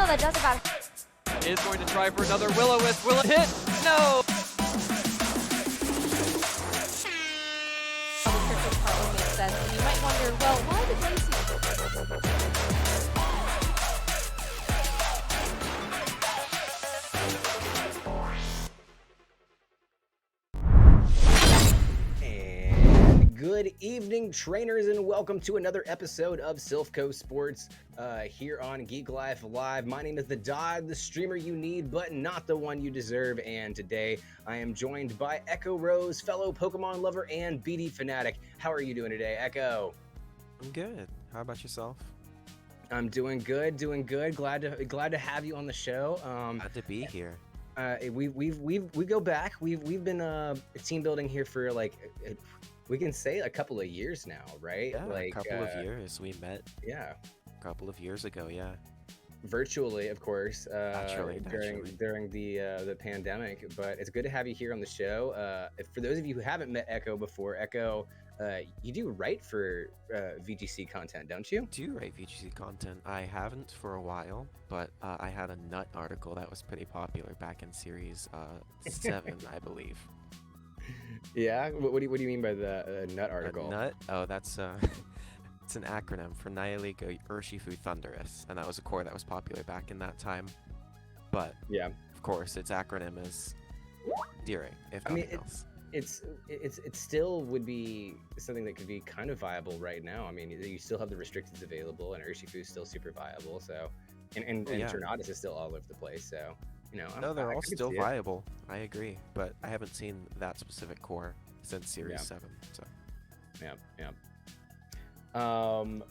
no, that doesn't matter. Is going to try for another Will-O-Wisp. Will it hit? No! The cricket part would make sense, and you might wonder, well, why did Lacey... Good evening, trainers, and welcome to another episode of Silph Sports here on Geeklife Live. My name is the Dog, the streamer you need, but not the one you deserve. And today I am joined by Echo Rose, fellow Pokemon lover and BD fanatic. How are you doing today, Echo? I'm good. How about yourself? I'm doing good, doing good. Glad to have you on the show. Glad to be here. We go back. We've been team building here for like. We can say a couple of years now, right? Yeah, like, a couple of years. We met. Yeah. A couple of years ago. Yeah. Virtually, of course. Naturally. During the pandemic, but it's good to have you here on the show. For those of you who haven't met Echo before, Echo, you do write for VGC content, don't you? I do write VGC content. I haven't for a while, but I had a nut article that was pretty popular back in series 7, I believe. Yeah. What do you mean by the nut article? Nut? Oh, that's it's an acronym for Nihiligo Urshifu Thunderous, and that was a core that was popular back in that time. But yeah, of course, its acronym is Deering, if nothing else. It still would be something that could be kind of viable right now. I mean, you still have the restrictions available, and Urshifu is still super viable. So, and Tornadus is still all over the place. So. You know, no, they're all still viable. I agree, but I haven't seen that specific core since Series 7. So, yeah.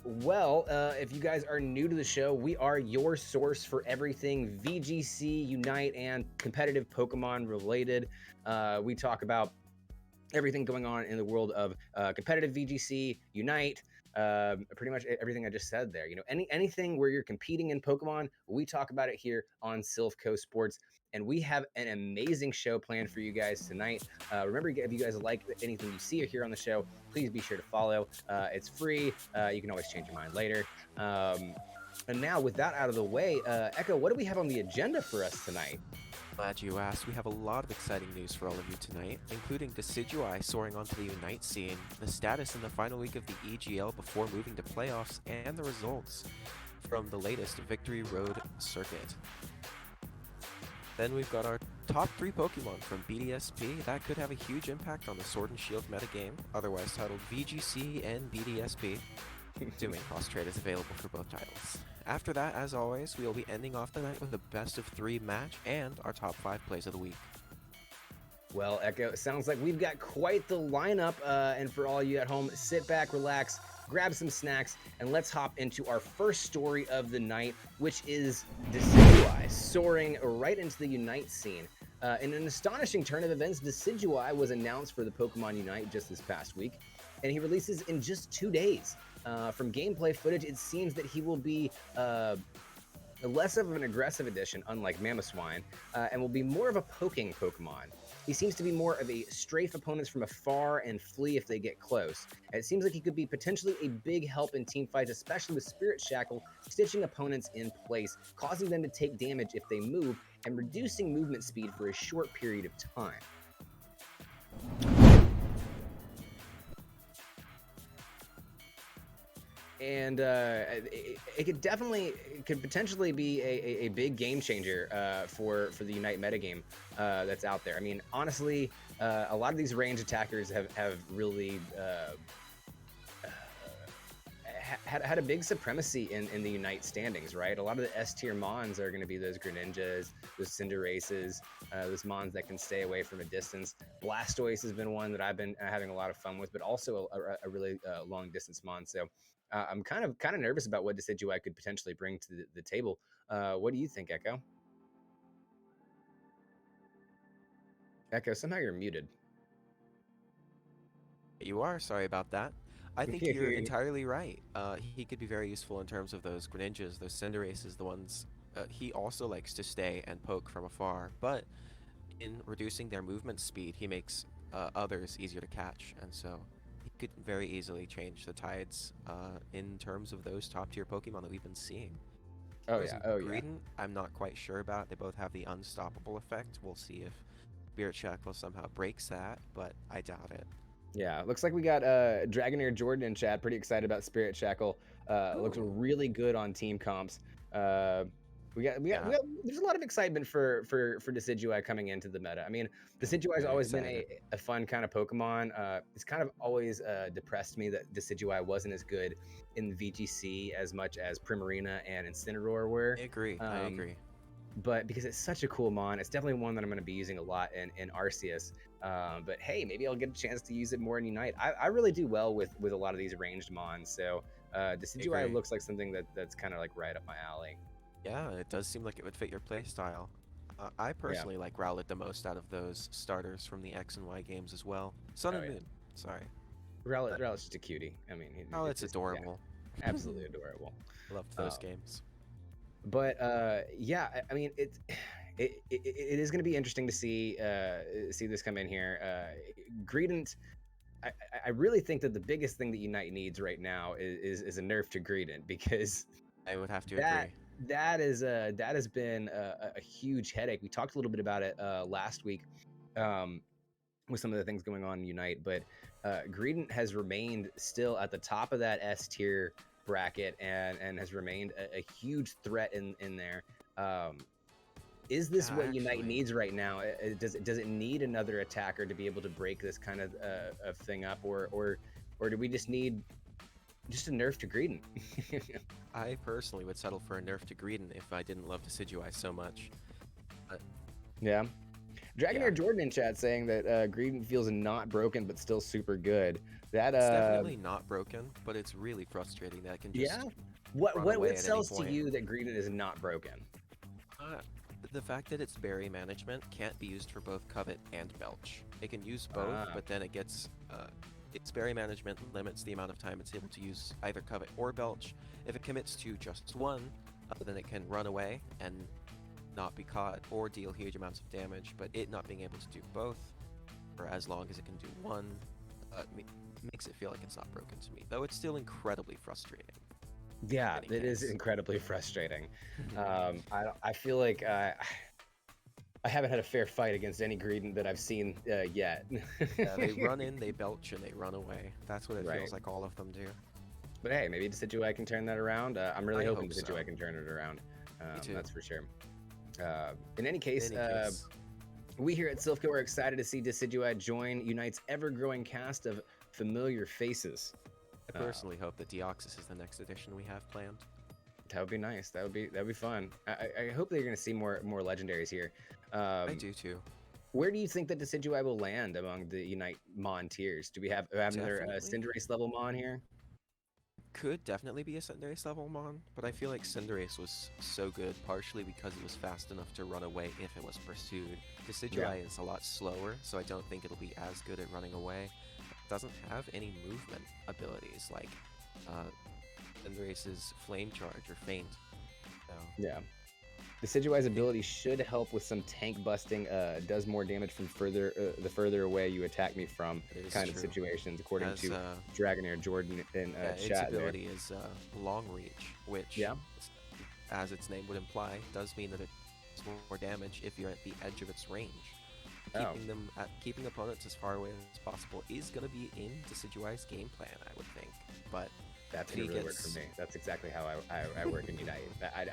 Well, if you guys are new to the show, we are your source for everything VGC, Unite, and competitive Pokemon related. We talk about everything going on in the world of competitive VGC, Unite. Pretty much everything I just said there. You know, anything where you're competing in Pokemon, we talk about it here on Silph Sports, and we have an amazing show planned for you guys tonight. Remember, if you guys like anything you see or hear on the show, please be sure to follow. It's free. You can always change your mind later. And now, with that out of the way, Echo, what do we have on the agenda for us tonight? Glad you asked. We have a lot of exciting news for all of you tonight, including Decidueye soaring onto the Unite scene, the status in the final week of the EGL before moving to playoffs, and the results from the latest Victory Road Circuit. Then we've got our top 3 Pokemon from BDSP that could have a huge impact on the Sword and Shield metagame, otherwise titled VGCNBDSP, assuming cross-trade is available for both titles. After that, as always, we will be ending off the night with a best of 3 match and our top 5 plays of the week. Well, Echo, it sounds like we've got quite the lineup, and for all you at home, sit back, relax, grab some snacks, and let's hop into our first story of the night, which is Decidueye soaring right into the Unite scene. In an astonishing turn of events, Decidueye was announced for the Pokemon Unite just this past week, and he releases in just 2 days. From gameplay footage, it seems that he will be less of an aggressive addition, unlike Mamoswine, and will be more of a poking Pokemon. He seems to be more of a strafe opponents from afar and flee if they get close. It seems like he could be potentially a big help in team fights, especially with Spirit Shackle, stitching opponents in place, causing them to take damage if they move, and reducing movement speed for a short period of time. And it could potentially be a big game changer for the Unite metagame that's out there. I mean, honestly, a lot of these range attackers have really had a big supremacy in the Unite standings, right? A lot of the S tier Mons are going to be those Greninjas, those Cinderaces, those Mons that can stay away from a distance. Blastoise has been one that I've been having a lot of fun with, but also a really long distance Mon. So I'm kind of nervous about what Decidueye could potentially bring to the table. What do you think, Echo? Echo, somehow you're muted. You are, sorry about that. I think you're entirely right. He could be very useful in terms of those Greninjas, those Cinderaces, the ones he also likes to stay and poke from afar, but in reducing their movement speed, he makes others easier to catch, and so he could very easily change the tides in terms of those top tier Pokemon that we've been seeing. Oh Whereas yeah. Oh yeah. Greedent, I'm not quite sure about. They both have the unstoppable effect. We'll see if Spirit Shackle somehow breaks that, but I doubt it. Yeah, looks like we got Dragonair Jordan in chat. Pretty excited about Spirit Shackle. Looks Ooh. really good on team comps. We got. Yeah. There's a lot of excitement for Decidueye coming into the meta. I mean, Decidueye has Very always been excited. a fun kind of Pokemon. It's kind of always depressed me that Decidueye wasn't as good in the VGC as much as Primarina and Incineroar were. I agree. I agree. But because it's such a cool mon, it's definitely one that I'm going to be using a lot in Arceus. But hey, maybe I'll get a chance to use it more in Unite. I really do well with a lot of these ranged mons, so Decidueye Agree. looks like something that's kind of like right up my alley. Yeah, it does seem like it would fit your playstyle. I personally like Rowlet the most out of those starters from the X and Y games as well. Sun and Moon. Sorry. Rowlet's just a cutie. I mean, It's adorable. Yeah, absolutely adorable. Loved those games. But yeah, I mean, it is going to be interesting to see this come in here. Greedent, I really think that the biggest thing that Unite needs right now is a nerf to Greedent, because I would have to agree. that has been a huge headache. We talked a little bit about it last week with some of the things going on in Unite, but Greedent has remained still at the top of that S tier bracket and has remained a huge threat in there. Is this what Unite needs right now? Does it need another attacker to be able to break this kind of thing up, or do we just need a nerf to Greedent? I personally would settle for a nerf to Greedent if I didn't love Decidueye so much. Yeah. Dragonair Jordan in chat saying that Greedent feels not broken but still super good. That it's definitely not broken, but it's really frustrating that it can just What sells to you that Greedent is not broken? The fact that its berry management can't be used for both Covet and Belch. It can use both, but then it gets its berry management limits the amount of time it's able to use either Covet or Belch. If it commits to just one, then it can run away and not be caught or deal huge amounts of damage, but it not being able to do both for as long as it can do one makes it feel like it's not broken to me, though it's still incredibly frustrating. Yeah, it is incredibly frustrating. I feel like I haven't had a fair fight against any Greedent that I've seen yet. Yeah, they run in, they belch, and they run away. That's what it feels like all of them do. But hey, maybe Decidueye can turn that around. I'm really hoping Decidueye can turn it around. Me too. That's for sure. In any case, we here at Silph are excited to see Decidueye join Unite's ever-growing cast of familiar faces. I personally hope that Deoxys is the next edition we have planned. That would be nice. That'd be fun. I hope that you're going to see more legendaries here. I do too. Where do you think that Decidueye will land among the Unite Mon tiers? Do we have another Cinderace level Mon here? Could definitely be a Cinderace level Mon, but I feel like Cinderace was so good partially because it was fast enough to run away if it was pursued. Decidueye is a lot slower, so I don't think it'll be as good at running away. It doesn't have any movement abilities like Cinderace's Flame Charge or Feint. So. Yeah. Decidueye's ability should help with some tank busting, does more damage from the further away you attack me from kind of situations, according to Dragonair Jordan in chat. Its ability is Long Reach, which, as its name would imply, does mean that it's more damage if you're at the edge of its range. Keeping opponents as far away as possible is going to be in Decidueye's game plan, I would think, but that's going to really work for me. That's exactly how I work in Unite.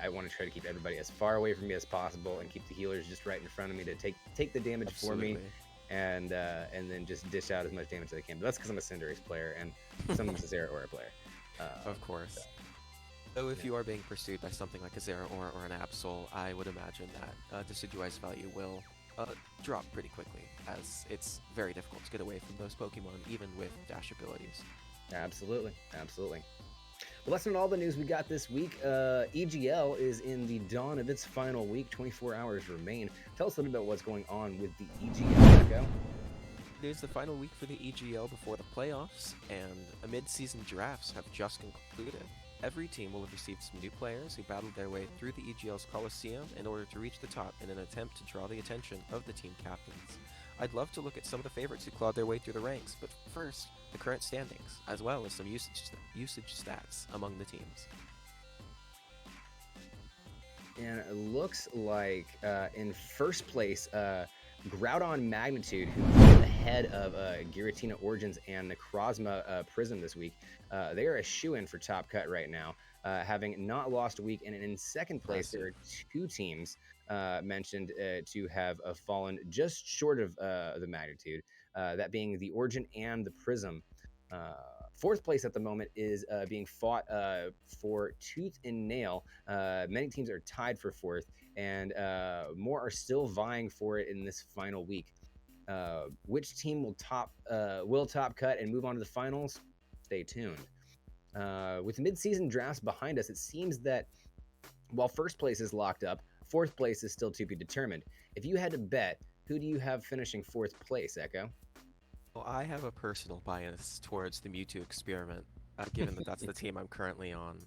I want to try to keep everybody as far away from me as possible and keep the healers just right in front of me to take the damage for me, and then just dish out as much damage as I can. But that's because I'm a Cinderace player and sometimes a Zeraora player. Of course. So if you are being pursued by something like a Zeraora or an Absol, I would imagine that Decidueye's value will drop pretty quickly, as it's very difficult to get away from those Pokemon, even with dash abilities. Absolutely. Well, that's not all the news we got this week. EGL is in the dawn of its final week. 24 hours remain. Tell us a little bit about what's going on with the EGL. Go. It is the final week for the EGL before the playoffs, and mid-season drafts have just concluded. Every team will have received some new players who battled their way through the EGL's Coliseum in order to reach the top in an attempt to draw the attention of the team captains. I'd love to look at some of the favorites who clawed their way through the ranks, but first, the current standings, as well as some usage stats among the teams. And it looks like in first place, Groudon Magnitude, who's ahead of Giratina Origins and Necrozma Prism this week. They are a shoo-in for top cut right now, having not lost a week. And in second place, there are two teams mentioned to have fallen just short of the Magnitude, that being the Origin and the Prism. Fourth place at the moment is being fought for tooth and nail. Many teams are tied for fourth, and more are still vying for it in this final week. Which team will top cut and move on to the finals? Stay tuned. With mid-season drafts behind us, it seems that while first place is locked up, fourth place is still to be determined. If you had to bet, who do you have finishing fourth place, Echo? Well, I have a personal bias towards the Mewtwo experiment, given that that's the team I'm currently on.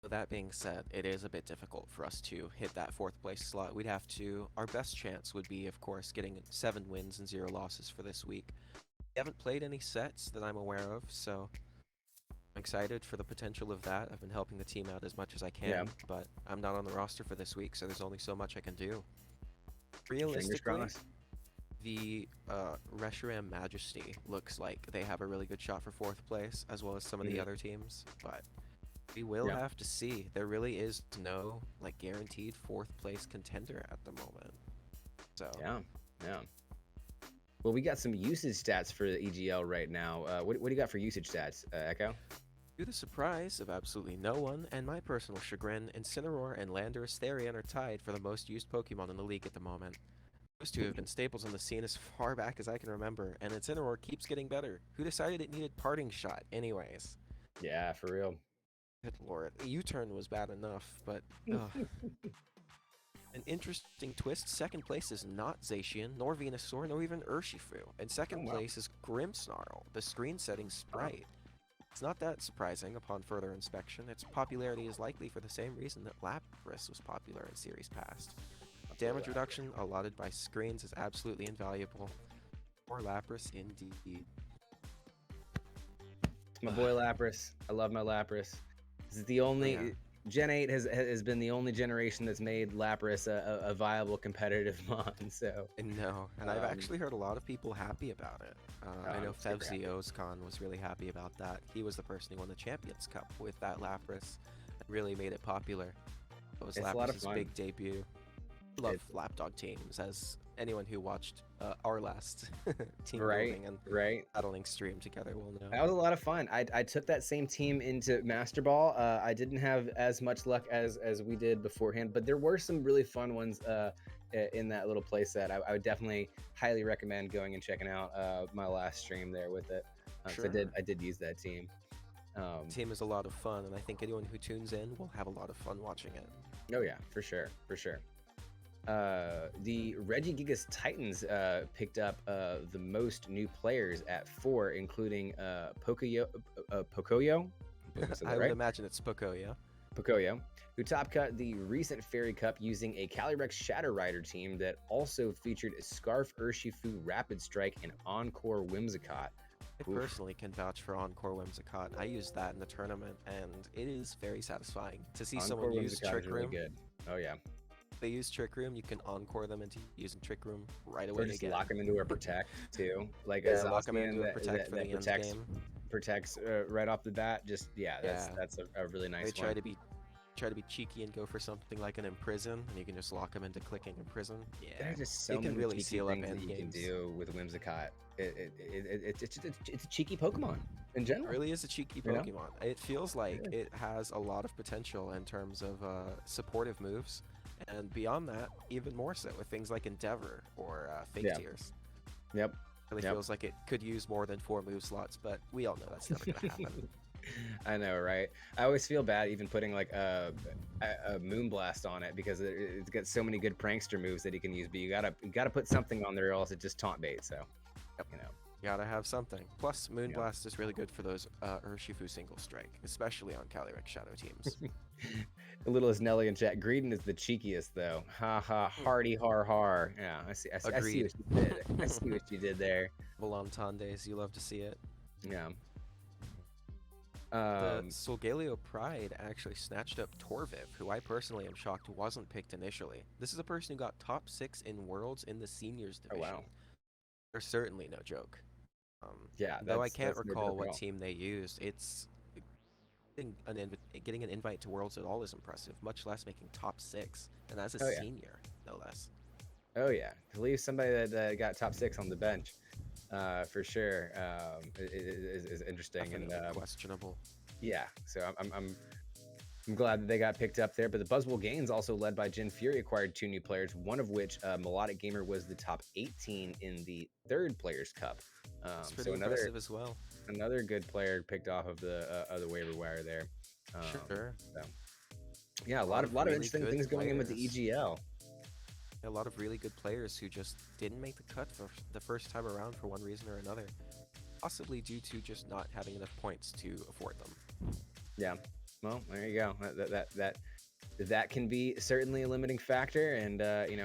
That being said, it is a bit difficult for us to hit that fourth place slot. Our best chance would be, of course, getting 7 wins and 0 losses for this week. We haven't played any sets that I'm aware of, so I'm excited for the potential of that. I've been helping the team out as much as I can, but I'm not on the roster for this week, so there's only so much I can do. Realistically, the Reshiram Majesty looks like they have a really good shot for fourth place, as well as some of the other teams, but we will have to see. There really is no guaranteed fourth place contender at the moment. So yeah. Well, we got some usage stats for the EGL right now. What do you got for usage stats, Echo? To the surprise of absolutely no one, and my personal chagrin, Incineroar and Landorus Therian are tied for the most used Pokemon in the league at the moment. Those two have been staples on the scene as far back as I can remember, and Incineroar keeps getting better. Who decided it needed Parting Shot anyways? Yeah, for real. Good lord. U-turn was bad enough, but an interesting twist. Second place is not Zacian, nor Venusaur, nor even Urshifu. And second place is Grimmsnarl, the screen-setting sprite. It's not that surprising upon further inspection. Its popularity is likely for the same reason that Lapras was popular in series past. Damage reduction allotted by screens is absolutely invaluable. Or Lapras indeed. My boy Lapras. I love my Lapras. This is the only Gen 8 has been the only generation that's made Lapras a viable competitive mon. So No, and I've actually heard a lot of people happy about it. I know Fevzioscon was really happy about that. He was the person who won the Champions Cup with that Lapras and really made it popular. It was Lapras' big debut. I love lapdog teams, as anyone who watched our last team building and battling stream together will know. That was a lot of fun. I took that same team into Master Ball. I didn't have as much luck as we did beforehand, but there were some really fun ones in that little playset. I would definitely highly recommend going and checking out my last stream there with it. Sure. I did use that team. The team is a lot of fun, and I think anyone who tunes in will have a lot of fun watching it. Oh yeah, for sure. The Regigigas Titans picked up the most new players at 4, including Pocoyo. I would imagine it's Pocoyo. Pocoyo, who top cut the recent Fairy Cup using a Calyrex Shadow Rider team that also featured Scarf Urshifu, Rapid Strike, and Encore Whimsicott. I personally can vouch for Encore Whimsicott. I used that in the tournament, and it is very satisfying to see someone use Trick Room. Really good. Oh yeah. They use Trick Room, you can encore them into using Trick Room right away. Or just lock them into a Protect too, like lock them into a Protect for the end game. Protects right off the bat. Just that's a really nice. They try to be cheeky and go for something like an Imprison, and you can just lock them into clicking Imprison. Yeah, there's just so many really seal up that you can do with Whimsicott. It's a cheeky Pokemon in general. It really is a cheeky Pokemon. It feels like it has a lot of potential in terms of supportive moves. And beyond that, even more so with things like Endeavor or Fake Tears. Yep. It really feels like it could use more than 4 move slots, but we all know that's never going to happen. I know, right? I always feel bad even putting like a Moonblast on it because it's got so many good prankster moves that he can use, but you gotta put something on there or else it just taunt bait. So, you know. You gotta have something. Plus, Moonblast is really good for those Urshifu single strike, especially on Calyrex Shadow teams. The littlest Nelly in chat. Greedent is the cheekiest, though. Ha ha, hardy har har. Yeah, I see what you did. I see what you did there. Volantandes, you love to see it. Yeah. The Um, Solgaleo Pride actually snatched up Torviv, who I personally am shocked wasn't picked initially. This is a person who got top 6 in Worlds in the Seniors oh division. wow, They're certainly no joke. yeah, Though I can't that's no recall joke at what all. team they used, getting an invite to Worlds at all is impressive, much less making top 6, and as a Oh yeah, senior, no less. oh yeah. To leave somebody that got top 6 on the bench, for sure, is interesting. And Definitely questionable. yeah, so I'm glad that they got picked up there. But the Buzzwole Gains, also led by Jin Fury, acquired 2 new players, one of which, Melodic Gamer, was the top 18 in the third Players Cup. It's So pretty impressive as well. another good player picked off of the waiver wire there. Sure. So yeah, A a lot lot of of really interesting good things going in with the players. EGL. A lot of really good players who just didn't make the cut for the first time around for one reason or another, possibly due to just not having enough points to afford them. Yeah, well, there you go. That can be certainly a limiting factor, and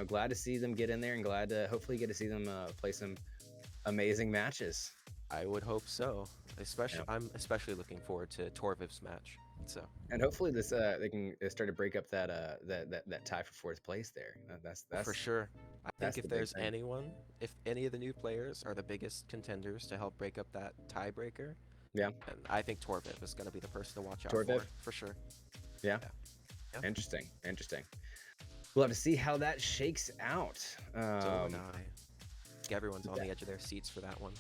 glad to see them get in there, and glad to hopefully get to see them play some amazing matches. I would hope so. Yeah. I'm especially looking forward to Torviv's match. So And hopefully this they can start to break up that tie for fourth place there. for sure, I think That's the if big there's thing. anyone, if any of the new players are the biggest contenders to help break up that tiebreaker, Yeah, and I think Torviv is going to be the person to watch out Torviv. for sure. Yeah, Yeah. Yeah. interesting, interesting. We'll have to see how that shakes out. So would I. Everyone's on the edge of their seats for that one.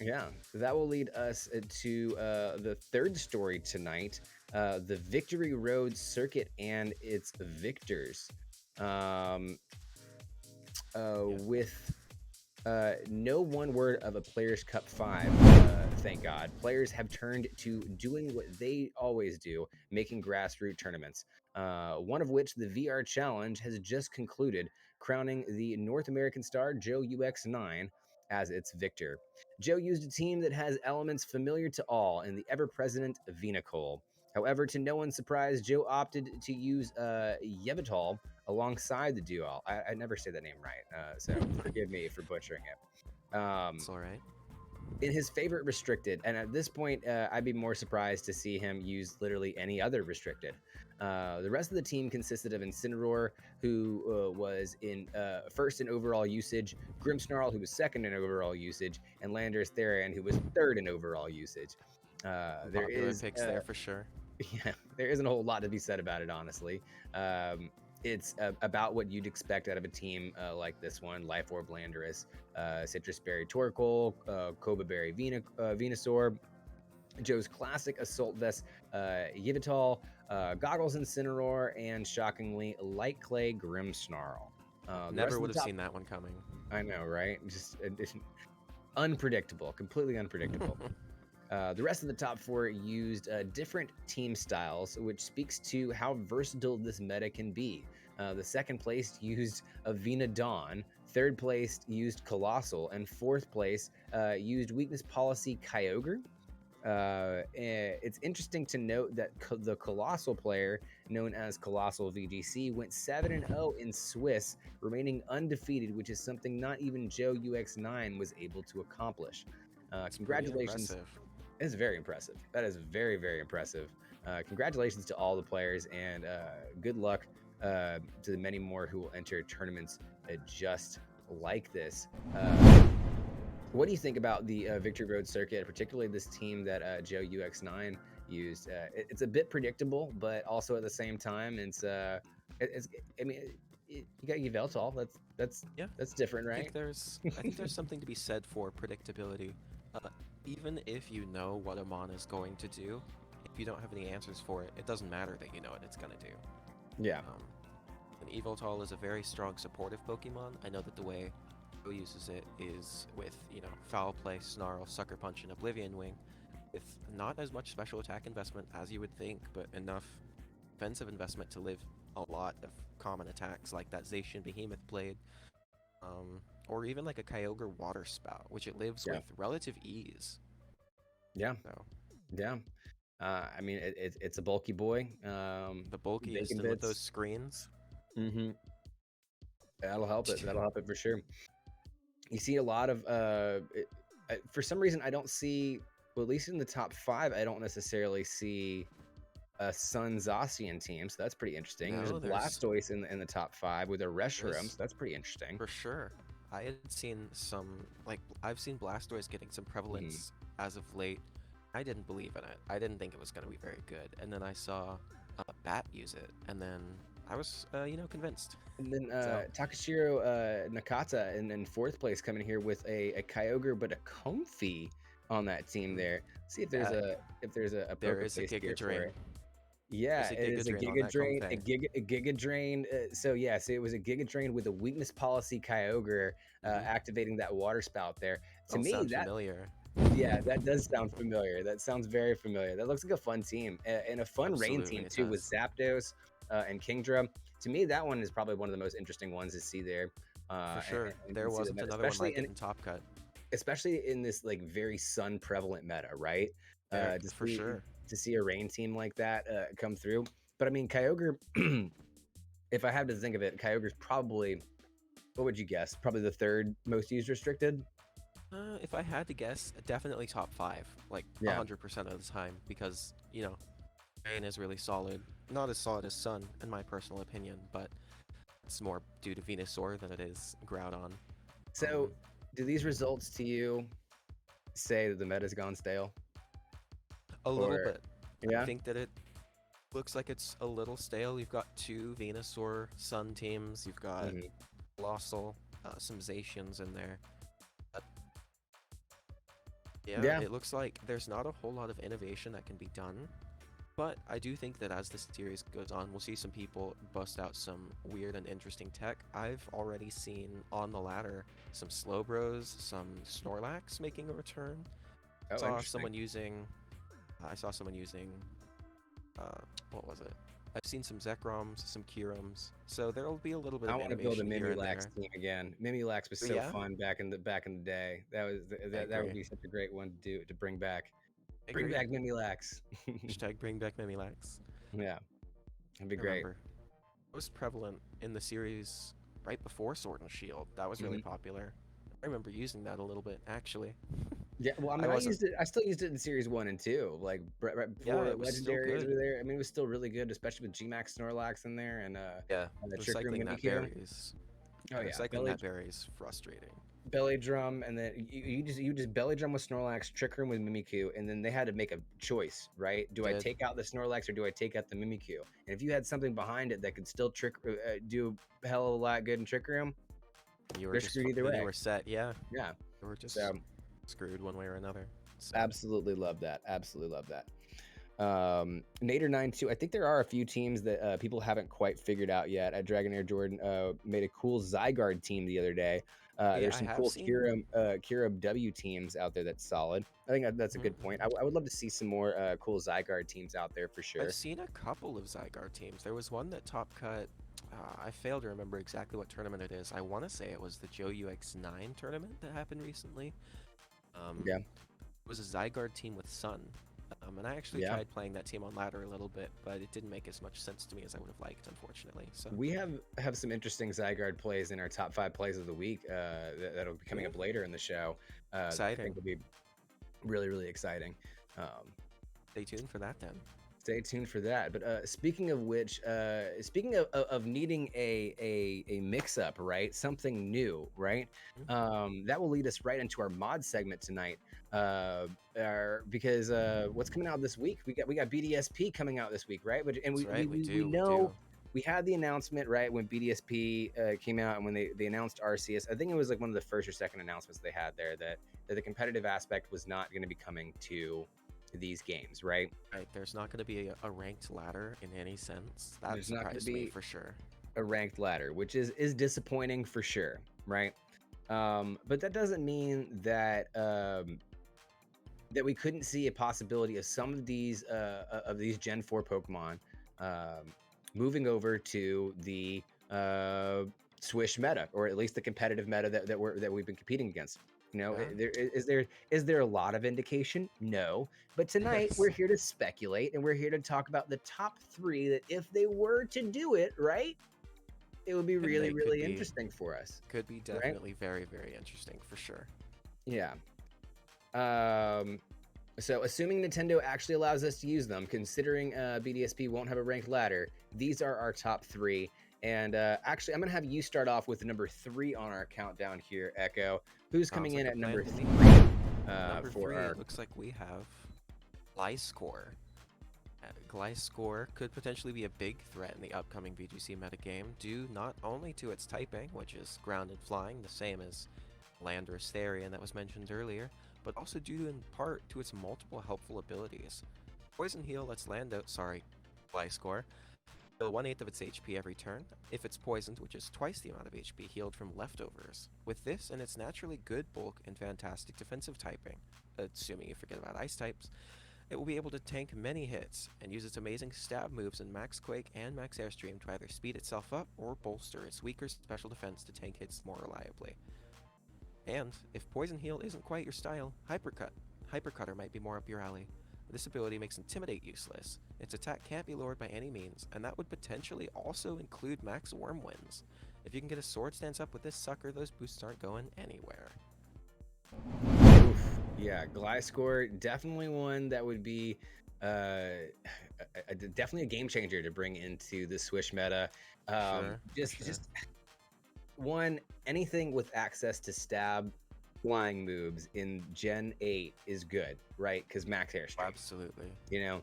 Yeah, that will lead us to the third story tonight, the Victory Road Circuit and its victors. Um, with no one word of a Players Cup 5, thank God. Players have turned to doing what they always do, making grassroots tournaments. One of which, the VR Challenge, has just concluded, crowning the North American star Joe UX9 as its victor. Joe used a team that has elements familiar to all in the ever-present Venacol. However, to no one's surprise, Joe opted to use Yevitol alongside the duo. I never say that name right, so forgive me for butchering it. It's all right. In his favorite restricted, and at this point, I'd be more surprised to see him use literally any other restricted. The rest of the team consisted of Incineroar, who was in first in overall usage, Grimmsnarl, who was second in overall usage, and Landers Therian, who was third in overall usage. There Popular is picks there for sure. yeah, there isn't a whole lot to be said about it, honestly. It's about what you'd expect out of a team like this one: Life Orb Landorus, Citrus Berry Torkoal, Koba Berry Venusaur, Joe's classic Assault Vest Yivitol, Goggles Incineroar, and shockingly Light Clay Grimmsnarl. Never would have seen that one coming. I know, right? Just unpredictable, completely unpredictable. The rest of the top 4 used different team styles, which speaks to how versatile this meta can be. The second place used Avena Dawn, third place used Colossal, and fourth place used Weakness Policy Kyogre. It's interesting to note that the Colossal player, known as Colossal VGC, went 7-0 in Swiss, remaining undefeated, which is something not even Joe UX9 was able to accomplish. Congratulations. It's very impressive. That is very, very impressive. Congratulations to all the players, and good luck to the many more who will enter tournaments just like this. What do you think about the Victory Road Circuit, particularly this team that Joe UX9 used? It's a bit predictable, but also at the same time, you got Yveltal. That's different, right? I think there's something to be said for predictability. Even if you know what a mon is going to do, if you don't have any answers for it, it doesn't matter that you know what it's going to do. Yeah. And Yveltal is a very strong supportive Pokemon. I know that the way Joe uses it is with, Foul Play, Snarl, Sucker Punch, and Oblivion Wing, with not as much special attack investment as you would think, but enough defensive investment to live a lot of common attacks like that Zacian Behemoth Blade, or even like a Kyogre Water Spout, which it lives with relative ease. Yeah. So. Yeah. It's a bulky boy. The bulkiest, and with those screens. Mm-hmm. That'll help it. That'll help it for sure. You see a lot of, for some reason, I don't see Well, at least in the top 5, I don't necessarily see a Sun Zacian team, so that's pretty interesting. There's a No, there's Blastoise in the top 5 with a Reshiram, there's so that's pretty interesting. for sure. I had seen some, like, I've seen Blastoise getting some prevalence as of late. I didn't believe in it. I didn't think it was going to be very good. And then I saw Bat use it, and then I was, convinced. And then So, Takashiro Nakata in 4th place coming here with a Kyogre, but a Comfey on that team there. See if there's Yeah, a there poker is a face here Giga for Drain. it. Yeah, There's a it is a Giga Drain on Giga that Drain, Comfey. a Giga Drain. So it was a Giga Drain with a weakness policy Kyogre activating that water spout there. To Oh, me, sounds that familiar. yeah, that does sound familiar. That sounds very familiar. That looks like a fun team and a fun rain Absolutely, team it too with does. Zapdos and Kingdra. To me, that one is probably one of the most interesting ones to see there. For sure. And There see the wasn't meta, another one like it in Top Cut. especially in this like very sun prevalent meta, right? There, To for see sure. a rain team like that come through. But I mean, Kyogre. If I have to think of it, Kyogre's probably, what would you guess? Probably the 3rd most used restricted. If I had to guess, definitely top 5, like Yeah. 100% of the time, because, Rain is really solid. Not as solid as Sun, in my personal opinion, but it's more due to Venusaur than it is Groudon. So, do these results to you say that the meta's gone stale? A little Or bit. I yeah, think that it looks like it's a little stale. You've got 2 Venusaur Sun teams. You've got mhm. Colossal, some Zacians in there. But yeah, Yeah. it looks like there's not a whole lot of innovation that can be done. But I do think that as the series goes on, we'll see some people bust out some weird and interesting tech. I've already seen on the ladder some Slowbros, some Snorlax making a return. Oh, Saw interesting. someone using, I saw someone using, what was it? I've seen some Zekroms, some Kirums. So there will be a little bit I of want to build a innovation here and Mimulax there. team again. Mimulax was But so yeah, fun back in the day. That was I that would agree. be such a great one to bring back. Bring Agreed. back Mimulax. Hashtag bring back Mimilax. Yeah, that'd be I great. remember. It was prevalent in the series right before Sword and Shield. That was really Mhm. popular. I remember using that a little bit, actually. Yeah, well, I I mean, wasn't. I still used it in Series 1 and 2, like right Yeah, before it was still Legendaries good. were there. I mean, it was still really good, especially with Gmax Snorlax in there Yeah, and the Trick Room recycling that Mimikyu. berry is. Oh Yeah, yeah, recycling that berry is frustrating. belly drum, and then you just belly drum with Snorlax, Trick Room with Mimikyu, and then they had to make a choice, right? Do I Did take out the Snorlax or do I take out the Mimikyu? And if you had something behind it that could still do a hell of a lot good in Trick Room, you were they're just screwed either then you way. were set. Yeah, Yeah, you were just so screwed one way or another. So absolutely love that. Absolutely love that. Nader 92. I think there are a few teams that people haven't quite figured out yet. At Dragonair Jordan made a cool Zygarde team the other day. yeah, There's I some have cool seen. Kira W teams out there that's solid. I think that's a Mhm. good point. I would love to see some more cool Zygarde teams out there for I've sure. seen a couple of Zygarde teams. There was one that Top Cut. I fail to remember exactly what tournament it is. I want to say it was the Joe UX9 tournament that happened recently. Yeah, It was a Zygarde team with Sun. And I actually yeah. tried playing that team on ladder a little bit, but it didn't make as much sense to me as I would have liked, unfortunately. So We have some interesting Zygarde plays in our top 5 plays of the week that'll be coming yeah, up later in the show. That I think exciting. will be really, really exciting. Um, Stay tuned for that then. Stay tuned for that. But speaking of which, speaking of needing a mix up, right? Something new, right? That will lead us right into our mod segment tonight. Because what's coming out this week? We got BDSP coming out this week, right? But and That's right, we we do, we know do. we had the announcement right when BDSP came out and when they announced RCS. I think it was like one of the first or second announcements they had there that the competitive aspect was not going to be coming to these games, right? Right, there's not going to be a ranked ladder in any sense. That There's not going to surprised me be for sure. a ranked ladder, which is disappointing for sure, right? But that doesn't mean that that we couldn't see a possibility of some of these Gen 4 Pokemon moving over to the Swish meta, or at least the competitive meta that we've been competing against. You know, Yeah. is there a lot of indication? No, but tonight Yes. we're here to speculate and we're here to talk about the top 3 that if they were to do it right, it would be really, They really interesting for us, could be right? definitely very, very interesting for sure. Yeah. Um, So assuming Nintendo actually allows us to use them, considering BDSP won't have a ranked ladder, these are our top 3. And actually, I'm going to have you start off with number 3 on our countdown here, Echo. Who's coming in at number 3? Number for 3, our... it looks like we have Gliscor. Gliscor could potentially be a big threat in the upcoming VGC metagame, due not only to its typing, which is ground and flying, the same as Land or Asterion that was mentioned earlier, but also due in part to its multiple helpful abilities. Poison Heal lets Gliscor heal 1/8 of its HP every turn, if it's poisoned, which is twice the amount of HP healed from leftovers. With this and its naturally good bulk and fantastic defensive typing, assuming you forget about ice types, it will be able to tank many hits and use its amazing stab moves in Max Quake and Max Airstream to either speed itself up or bolster its weaker special defense to tank hits more reliably. And, if Poison Heal isn't quite your style, Hypercutter might be more up your alley. This ability makes Intimidate useless. Its attack can't be lowered by any means, and that would potentially also include Max Wormwinds. If you can get a sword stance up with this sucker, those boosts aren't going anywhere. Oof. Yeah, Gliscor, definitely one that would be definitely a game changer to bring into the Swish meta. Just one, anything with access to stab flying moves in Gen 8 is good, right? Because Max Airstream. Absolutely. You know,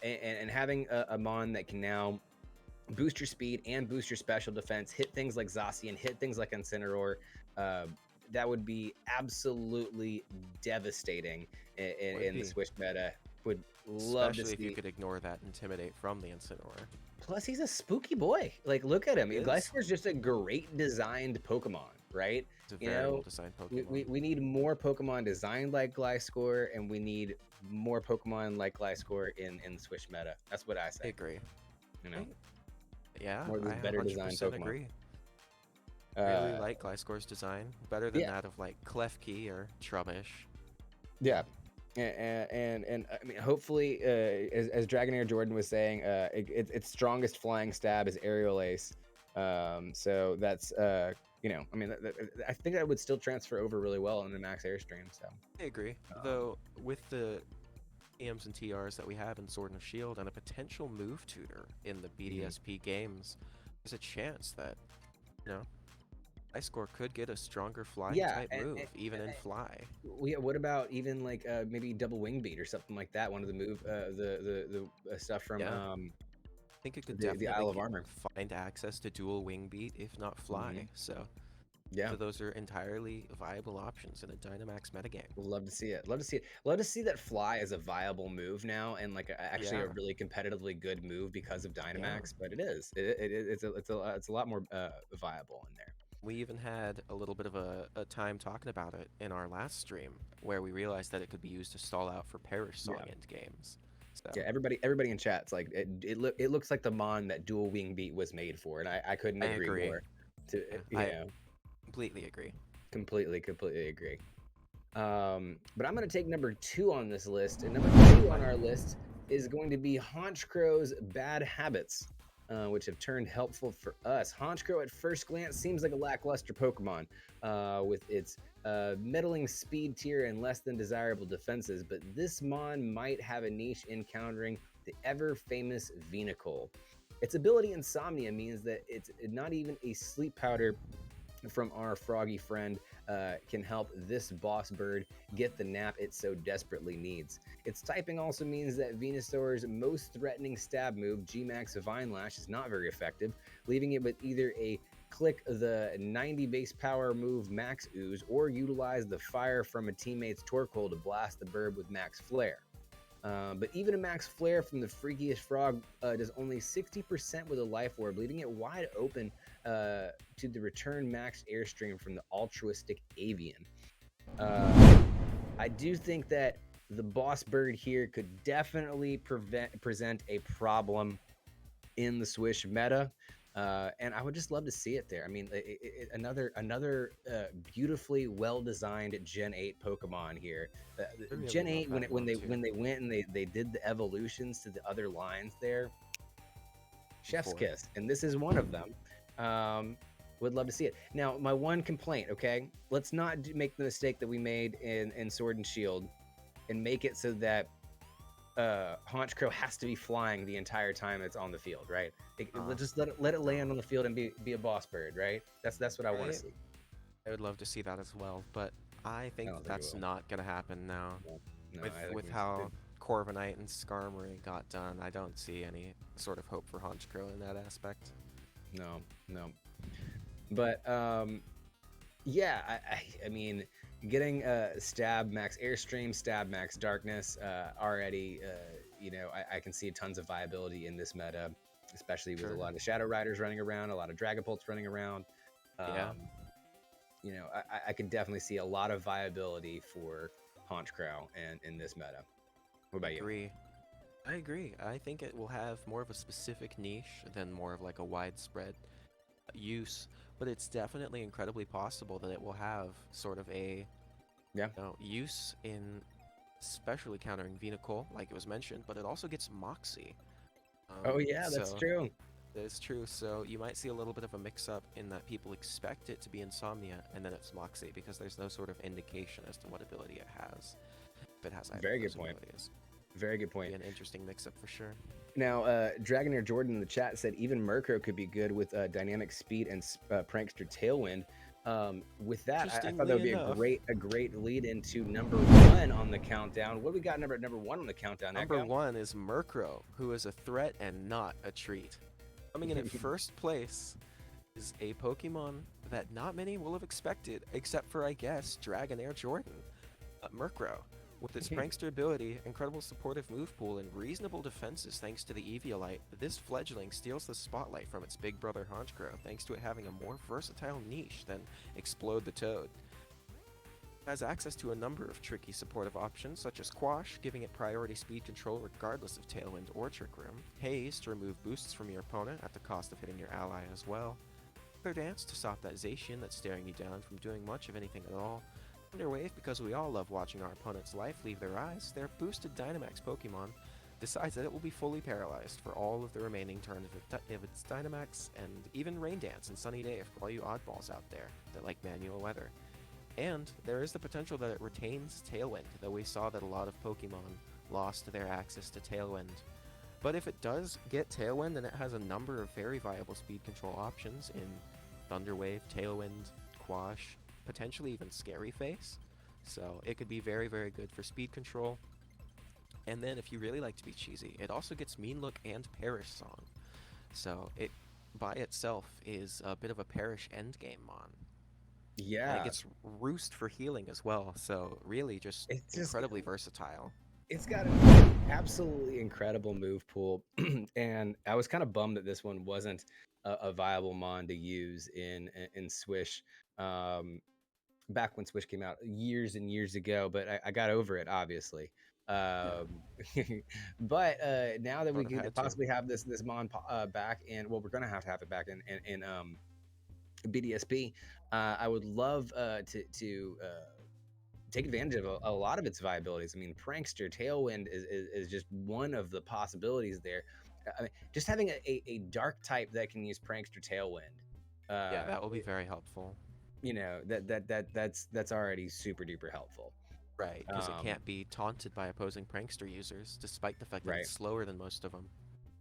and having a Mon that can now boost your speed and boost your special defense, hit things like Zacian, hit things like Incineroar, that would be absolutely devastating in the Swish meta. Would love Especially to see. if you could ignore that Intimidate from the Incineroar. Plus, he's a spooky boy. Like, look at him. Gliscor is just a great designed Pokemon, right? It's a very well-designed Pokemon. We need more Pokemon designed like Gliscor, and we need more Pokemon like Gliscor in the Swish meta. That's what I say. I agree. You know? Yeah, More of these I better 100% designed Pokemon. agree. Really like Gliscor's design, better than that of like Klefki or Trubbish. Yeah, and I mean, hopefully, as Dragonair Jordan was saying, its strongest flying stab is Aerial Ace. So that's you know, I mean, I think that would still transfer over really well in the Max Airstream. So I agree. Though with the EMs and TRs that we have in Sword and Shield and a potential move tutor in the BDSP games, there's a chance that, you know, Gliscor could get a stronger flying type move, even in fly. Yeah, what about even like maybe double wing beat or something like that? One of the move, the stuff from I think it could the definitely Isle of Armor. find access to dual wing beat, if not fly. So those are entirely viable options in a Dynamax metagame. Love to see it. Love to see it. Love to see that fly as a viable move now, and like actually a really competitively good move because of Dynamax. But it is. It's a lot more viable in there. We even had a little bit of a time talking about it in our last stream, where we realized that it could be used to stall out for Perish Song end games. So. Yeah, everybody in chat's like, it looks like the Mon that dual wing beat was made for, and I couldn't agree more. I completely agree. Completely agree. But I'm going to take number 2 on this list, and number 2 on our list is going to be Honchcrow's Bad Habits, which have turned helpful for us. Honchcrow at first glance seems like a lackluster Pokemon with its meddling speed tier and less than desirable defenses, but this Mon might have a niche in countering the ever-famous Venucle. Its ability Insomnia means that it's not even a sleep powder from our froggy friend can help this boss bird get the nap it so desperately needs. Its typing also means that Venusaur's most threatening stab move, G-Max Vine Lash, is not very effective, leaving it with either a click the 90 base power move Max Ooze or utilize the fire from a teammate's Torkoal to blast the bird with Max Flare. But even a Max Flare from the freakiest frog does only 60% with a life orb, leaving it wide open to the return Max Airstream from the altruistic Avian. I do think that the boss bird here could definitely present a problem in the Swish meta. And I would just love to see it there. I mean, another beautifully well-designed Gen 8 Pokemon here. Gen 8, when they went and they did the evolutions to the other lines there, chef's kiss, and this is one of them. Would love to see it. Now, my one complaint, okay? Let's not make the mistake that we made in Sword and Shield and make it so that Haunch Crow has to be flying the entire time it's on the field, right? Just let it land on the field and be a boss bird, right? That's what I want to Right. see. I would love to see that as well, but I think don't think it that's will. not gonna happen now. No, With how Corviknight and Skarmory got done, I don't see any sort of hope for Haunch Crow in that aspect. no. But yeah, I mean, getting Stab Max Airstream, Stab Max Darkness already, I can see tons of viability in this meta, especially with a lot of Shadow Riders running around, a lot of Dragapults running around. Yeah. I can definitely see a lot of viability for Haunch Crow and in this meta. What about you? I agree. I think it will have more of a specific niche than more of like a widespread use, but it's definitely incredibly possible that it will have sort of a use in especially countering Venucle, like it was mentioned, but it also gets Moxie. Oh yeah, that's true. That is true. So you might see a little bit of a mix-up in that people expect it to be Insomnia, and then it's Moxie, because there's no sort of indication as to what ability it has. If it has either Very of good those point. abilities. Very good point. Be an interesting mix-up for sure. Now, Dragonair Jordan in the chat said even Murkrow could be good with Dynamic Speed and Prankster Tailwind. With that, I thought that would be a great lead into number 1 on the countdown. What do we got number 1 on the countdown? Number 1 is Murkrow, who is a threat and not a treat. Coming in at first place is a Pokemon that not many will have expected, except for, I guess, Dragonair Jordan. Murkrow, with its prankster ability, incredible supportive move pool, and reasonable defenses thanks to the Eviolite, this fledgling steals the spotlight from its big brother Honchkrow thanks to it having a more versatile niche than Explode the Toad. It has access to a number of tricky supportive options, such as Quash, giving it priority speed control regardless of Tailwind or Trick Room, Haze to remove boosts from your opponent at the cost of hitting your ally as well, Feather Dance to stop that Zacian that's staring you down from doing much of anything at all, Thunderwave because we all love watching our opponent's life leave their eyes. Their boosted Dynamax Pokemon decides that it will be fully paralyzed for all of the remaining turns of its Dynamax, and even Rain Dance and Sunny Day for all you oddballs out there that like manual weather. And there is the potential that it retains Tailwind, though we saw that a lot of Pokemon lost their access to Tailwind. But if it does get Tailwind, then it has a number of very viable speed control options in Thunderwave, Tailwind, Quash, potentially even Scary Face. So it could be very, very good for speed control. And then if you really like to be cheesy, it also gets Mean Look and Perish Song. So it by itself is a bit of a Perish endgame mon. Yeah. And it gets Roost for healing as well. So really just incredibly versatile. It's got an absolutely incredible move pool. And I was kind of bummed that this one wasn't a viable mon to use in Swish. Back when Swish came out years and years ago, but I got over it, obviously. But now that we could possibly have this mon back, and well, we're gonna have it back in BDSP. I would love to take advantage of a lot of its viabilities. I mean, Prankster Tailwind is just one of the possibilities there. I mean, just having a dark type that can use Prankster Tailwind. Yeah, that will be very helpful. You know, that's already super duper helpful. Right, because it can't be taunted by opposing Prankster users, despite the fact that it's slower than most of them.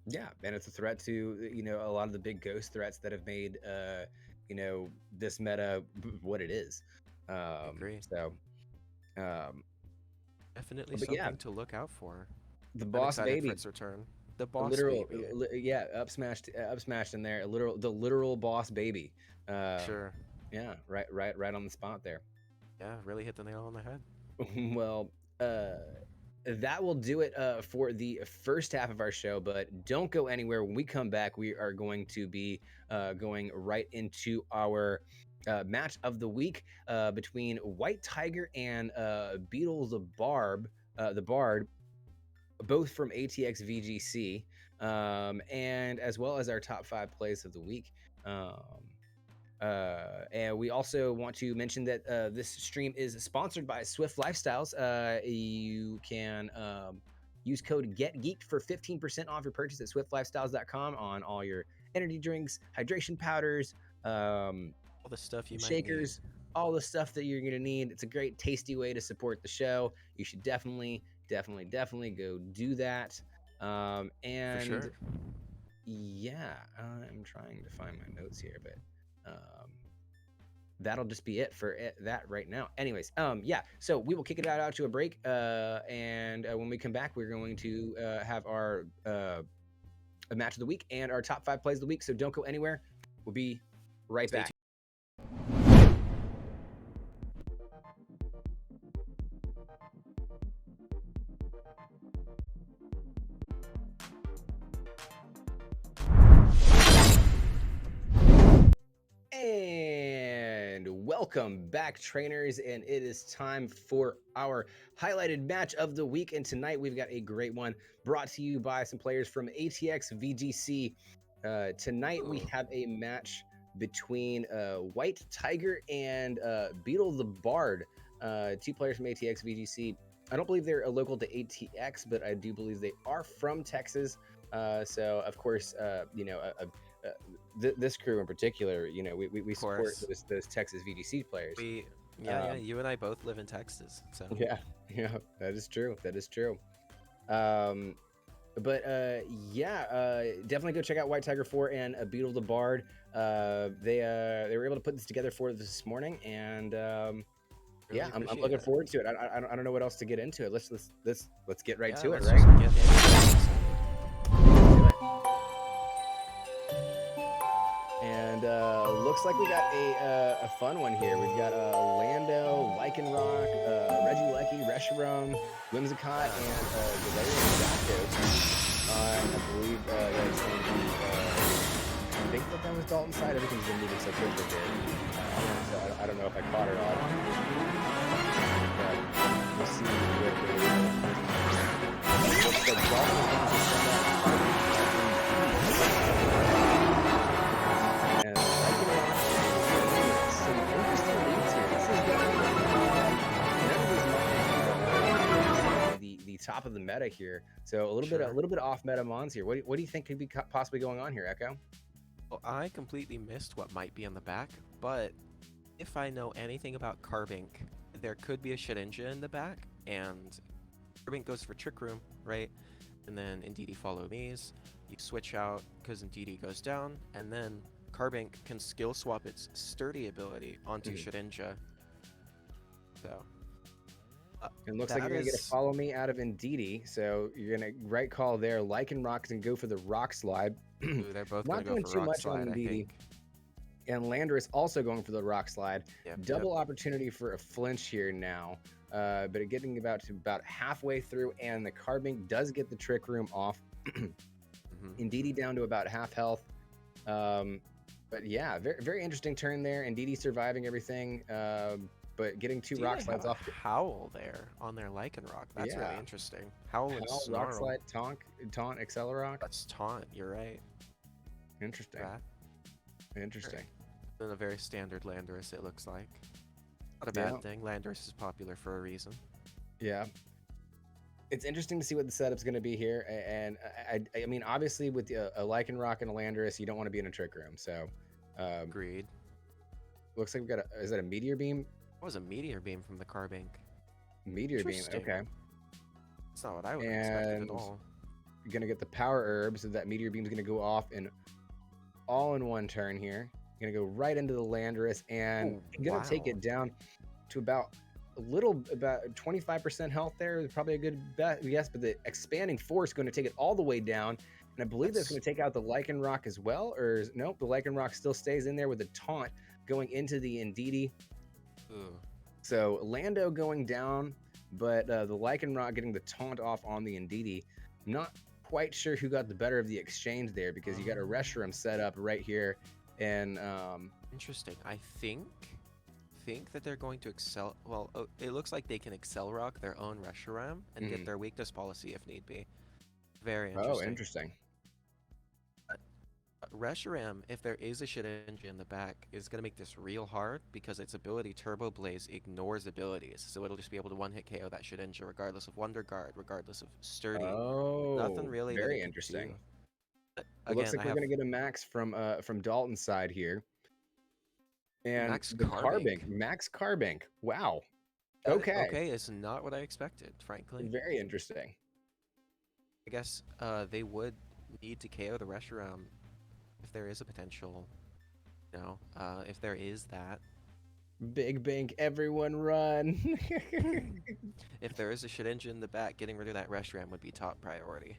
Yeah, and it's a threat to, a lot of the big ghost threats that have made, this meta what it is. I agree. So, definitely something to look out for. The boss baby. For its return. The boss literal, baby. Up smashed in there. The literal boss baby. Sure. Yeah, right on the spot there. Yeah, really hit the nail on the head. Well, that will do it for the first half of our show, but don't go anywhere. When we come back, we are going to be going right into our match of the week between White Tiger and Beetle the Bard, both from ATX VGC, and as well as our top 5 plays of the week. And we also want to mention that this stream is sponsored by Swift Lifestyles. You can use code GETGeeked for 15% off your purchase at swiftlifestyles.com on all your energy drinks, hydration powders, all the stuff you shakers, all the stuff that you're going to need. It's a great, tasty way to support the show. You should definitely go do that. For And sure. yeah, I'm trying to find my notes here, but that'll just be it for that right now. Anyways, yeah, so we will kick it out to a break, and when we come back, we're going to have our match of the week and our top 5 plays of the week. So don't go anywhere. We'll be right Stay back. And welcome back, trainers, and it is time for our highlighted match of the week. And tonight we've got a great one brought to you by some players from ATX VGC. Tonight we have a match between White Tiger and Beetle the Bard, 2 players from ATX VGC. I don't believe they're a local to ATX, but I do believe they are from Texas. So of course, this crew in particular, we support those Texas VGC players. Yeah, you and I both live in Texas, so yeah, that is true. Definitely go check out White Tiger 4 and Beetle the Bard. They were able to put this together for this morning, and really I'm looking forward to it. I don't know what else to get into it. Let's get right to it, let's right? just get into it. And looks like we got a fun one here. We've got Lando, Lycanroc, Regieleki, Reshiram, Whimsicott, and Galarian Zapdos. I believe that's going to be. I think that was Dalton's side. Everything's been moving so quickly here. So I don't know if I caught it all. But we'll see where it looks like Dalton is going to send out and some interesting leads here. This is the top of the meta here. So a little bit off meta mons here. What do you think could be possibly going on here, Echo? Well, I completely missed what might be on the back, but if I know anything about Carbink, there could be a Shedinja in the back, and Carbink goes for Trick Room, right? And then Indeedee follow me's. You switch out because Indeedee goes down, and then Carbink can skill swap its sturdy ability onto Shedinja. So. It looks like you're going to get a follow me out of Indeedee, so you're going to right call there. Lycanroc and go for the Rock Slide. Ooh, they're both Not going doing for too Rock much Slide, on I Indeedee. think. And Landorus also going for the Rock Slide. Yep, Double opportunity for a flinch here now, but getting about halfway through, and the Carbink does get the Trick Room off. Indeedee down to about half health. But yeah, very, very interesting turn there. Indeedee surviving everything, but getting 2 Rock Slides off. Howl there on their Lycanroc. That's really interesting. Howl and Snarl. Rock Slide, Taunt, Accelerock. That's Taunt, you're right. Interesting. Interesting. Then a very standard Landorus, it looks like. Not a bad thing. Landorus is popular for a reason. Yeah. It's interesting to see what the setup's going to be here. And I mean, obviously, with a Lycanroc and a Landorus, you don't want to be in a Trick Room. So, agreed. Looks like we got is that a Meteor Beam? That was a Meteor Beam from the Carbink. Meteor Beam, okay. That's not what I would have expected at all. You're going to get the Power Herb, so that Meteor Beam's going to go off all in one turn here. You're going to go right into the Landorus, and going to take it down to about 25% health there is probably a good bet, yes, but the Expanding Force is going to take it all the way down, and I believe that's going to take out the Lycanroc as well, or nope, the Lycanroc still stays in there with a Taunt going into the Indeedee. So Lando going down, but the Lycanroc getting the Taunt off on the Indeedee. Not quite sure who got the better of the exchange there, because you got a Reshiram set up right here, and interesting. I think that they're going to it looks like they can Accelerock their own Reshiram and get their weakness policy if need be. Very interesting. Oh, interesting. Reshiram, if there is a Shedinja in the back, is going to make this real hard because its ability Turbo Blaze ignores abilities. So it'll just be able to one-hit KO that Shedinja regardless of Wonder Guard, regardless of Sturdy. Oh, nothing really. Very interesting. It looks like we're going to get a max from Dalton's side here. And Max the Carbink. Max Carbink. Wow. That- Okay. Okay, is not what I expected, frankly. Very interesting. I guess they would need to KO the Reshiram if there is a potential, if there is that. Big Bank, everyone run. If there is a Shedinja in the back, getting rid of that Reshiram would be top priority.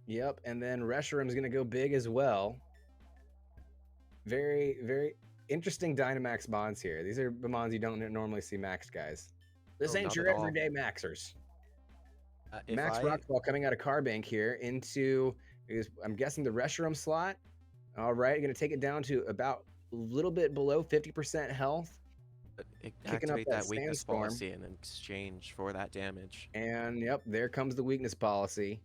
Yep, and then Reshiram's going to go big as well. Very, very interesting Dynamax bonds here. These are the bonds you don't normally see maxed, guys. This No, ain't not your at all. everyday maxers. If Max I Rockfall coming out of Carbink here into, I'm guessing, the Reshiram slot. All right, going to take it down to about a little bit below 50% health. Kicking up activate that that weakness sandstorm. policy in exchange for that damage. And yep, there comes the weakness policy.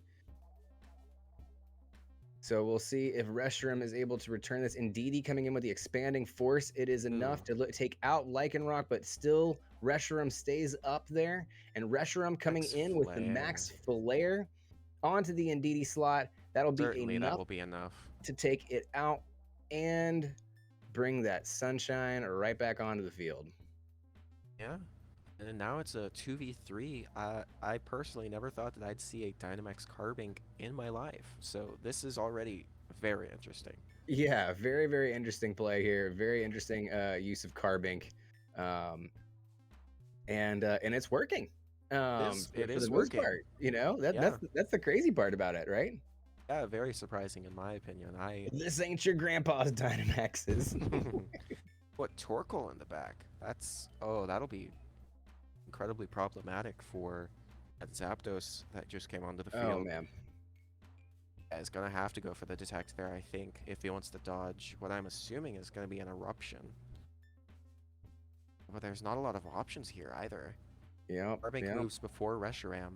So we'll see if Reshiram is able to return this. Indeedee coming in with the expanding force. It is enough to take out Lycanroc, but still Reshiram stays up there. And Reshiram coming Max in with the Flare. Max Flare onto the Indeedee slot. That'll be Certainly that enough will be enough. to take it out and bring that sunshine right back onto the field. Yeah. And now it's a 2v3. I personally never thought that I'd see a Dynamax Carbink in my life. So this is already very interesting. Yeah, very, very interesting play here. Very interesting use of Carbink. And it's working. It For is the most working. part, Yeah. that's the crazy part about it, right? Yeah, very surprising in my opinion. This ain't your grandpa's Dynamaxes. What Torkoal in the back? That'll be incredibly problematic for that Zapdos that just came onto the field. Oh man. Yeah, he's gonna have to go for the detect there, I think, if he wants to dodge what I'm assuming is gonna be an eruption. But there's not a lot of options here either. Yep. Carbink moves before Reshiram.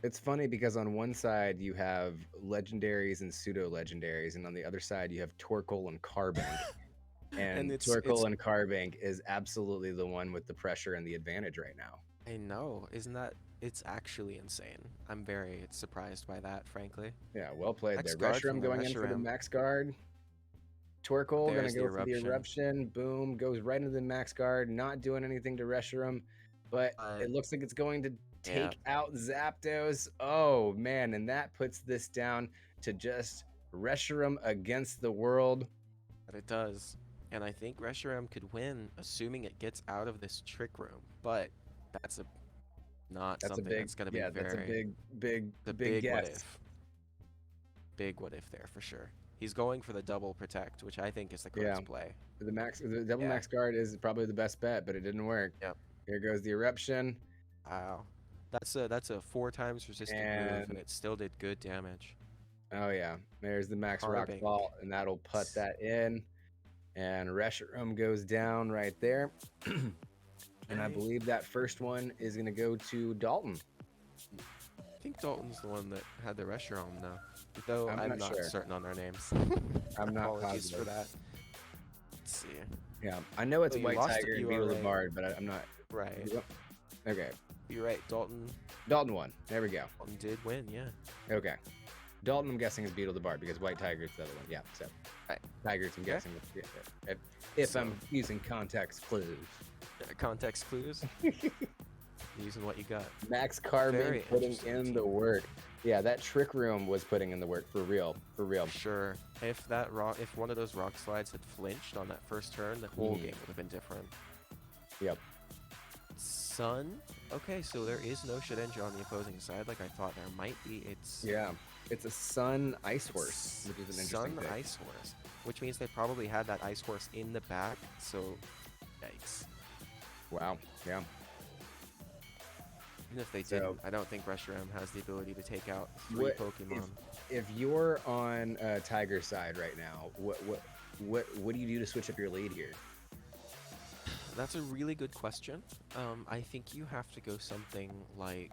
It's funny because on one side you have legendaries and pseudo legendaries, and on the other side you have Torkoal and Carbink. And Torkoal and Carbink is absolutely the one with the pressure and the advantage right now. I know, it's actually insane. I'm very surprised by that, frankly. Yeah, well played Max there. guard from Reshiram the going in for the Reshiram. max guard. Torkoal going There's to the go for the eruption. Boom, goes right into the max guard, not doing anything to Reshiram, but it looks like it's going to take out Zapdos. Oh, man, and that puts this down to just Reshiram against the world. But it does. And I think Reshiram could win, assuming it gets out of this trick room. But that's something that's going to be very... that's a big guess. What if. Big what if there, for sure. He's going for the double protect, which I think is the correct play. The double max guard is probably the best bet, but it didn't work. Yep. Here goes the eruption. Wow. That's a 4 times resistant move, and it still did good damage. Oh yeah. There's the max rock fall, and that'll put that in. And Reshiram goes down right there. And I believe that first one is going to go to Dalton. I think Dalton's the one that had the Reshiram now. Though I'm not certain on their names. I'm not Apologies positive for that. Let's see. Yeah, I know it's White Tiger and Beetle the Bard, but I'm not... Right. Okay. You're right, Dalton won. There we go. Dalton did win, yeah. Okay. Dalton, I'm guessing, is Beetle the Bard because White Tiger's the other one. Yeah, so. Right. Tigers, I'm guessing. If I'm using context clues. Context clues? Using what you got. Max Carbink putting in the work. Yeah, that trick room was putting in the work for real. For real. Sure. If one of those rock slides had flinched on that first turn, the whole game would have been different. Yep. Sun? Okay, so there is no Shedinja on the opposing side like I thought there might be. It's a Sun Ice Horse, which is an interesting Sun Ice Horse, which means they probably had that Ice Horse in the back, so yikes. Wow, yeah. Even if they didn't, I don't think Reshiram has the ability to take out 3 Pokemon. If you're on Tiger's side right now, what do you do to switch up your lead here? That's a really good question. I think you have to go something like...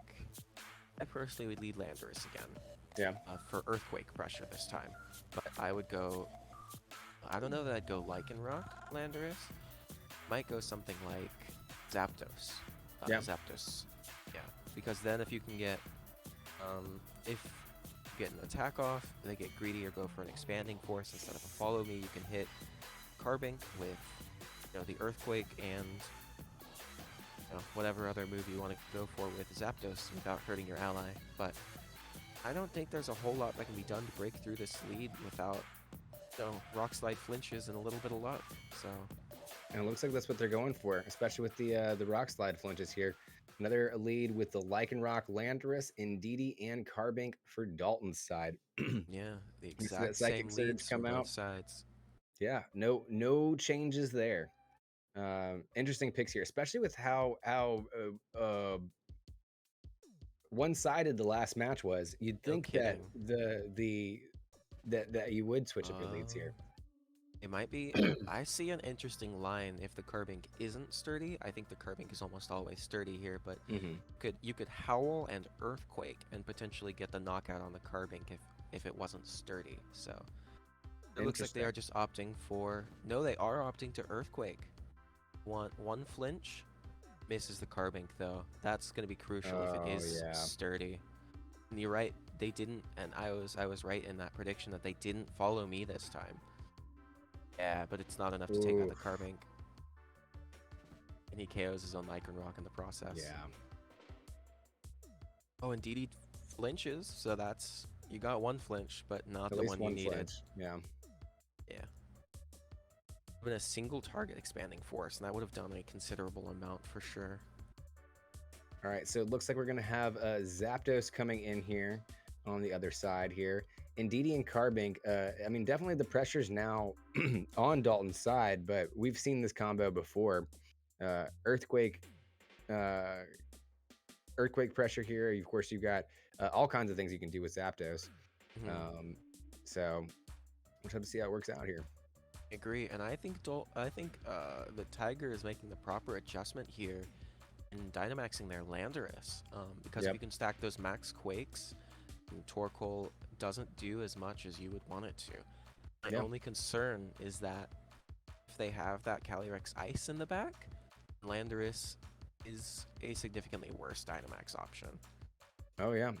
I personally would lead Landorus again. Yeah. For Earthquake pressure this time. But I would go... I don't know that I'd go Lycanroc Landorus. Might go something like Zapdos. Zapdos. Yeah. Because then if you can get... if you get an attack off, they get greedy or go for an expanding force instead of a follow me, you can hit Carbink with the Earthquake and whatever other move you want to go for with Zapdos without hurting your ally. But I don't think there's a whole lot that can be done to break through this lead without Rock Slide flinches and a little bit of luck. So, and it looks like that's what they're going for, especially with the Rock Slide flinches here. Another lead with the Lycanroc, Landorus, Indeedee, and Carbink for Dalton's side. yeah, the You see that exact same Psychic Surge leads come from out? both sides. Yeah, no changes there. Interesting picks here, especially with how one-sided the last match was. You'd No think that kidding. that you would switch up your leads here. It might be. I see an interesting line if the Carbink isn't sturdy. I think the Carbink is almost always sturdy here, but you could Howl and Earthquake and potentially get the knockout on the Carbink if it wasn't sturdy. So it looks like they are just opting for. No, they are opting to Earthquake. One flinch, misses the Carbink though. That's going to be crucial if it is sturdy. And you're right, they didn't, and I was right in that prediction that they didn't follow me this time. Yeah, but it's not enough to take out the Carbink. And he KOs his own Lycanroc in the process. Yeah. Oh, indeed he flinches, so that's... You got one flinch, but not the one you needed. Flinch. Yeah. Yeah. Been a single target expanding force, and that would have done a considerable amount for sure. All right, so it looks like we're going to have Zapdos coming in here on the other side here. Indeedee and Carbink, I mean, definitely the pressure's now on Dalton's side, but we've seen this combo before. Earthquake pressure here. Of course, you've got all kinds of things you can do with Zapdos. So we'll have to see how it works out here. I agree, and I think the Tiger is making the proper adjustment here in Dynamaxing their Landorus, because if you can stack those max Quakes, Torkoal doesn't do as much as you would want it to. My only concern is that if they have that Calyrex Ice in the back, Landorus is a significantly worse Dynamax option. Oh yeah.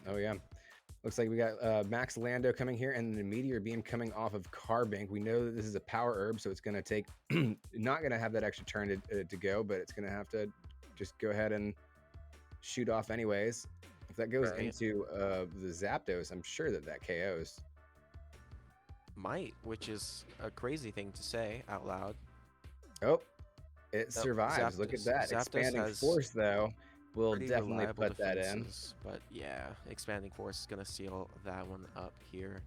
Looks like we got Max Lando coming here, and the Meteor Beam coming off of Carbink. We know that this is a power herb, so it's going to take, not going to have that extra turn to go, but it's going to have to just go ahead and shoot off anyways. If that goes into the Zapdos, I'm sure that KOs. Might, which is a crazy thing to say out loud. Oh, it survives. Look at that. Zapdos Expanding Force, though, will definitely put that in. But yeah, Expanding Force is going to seal that one up here.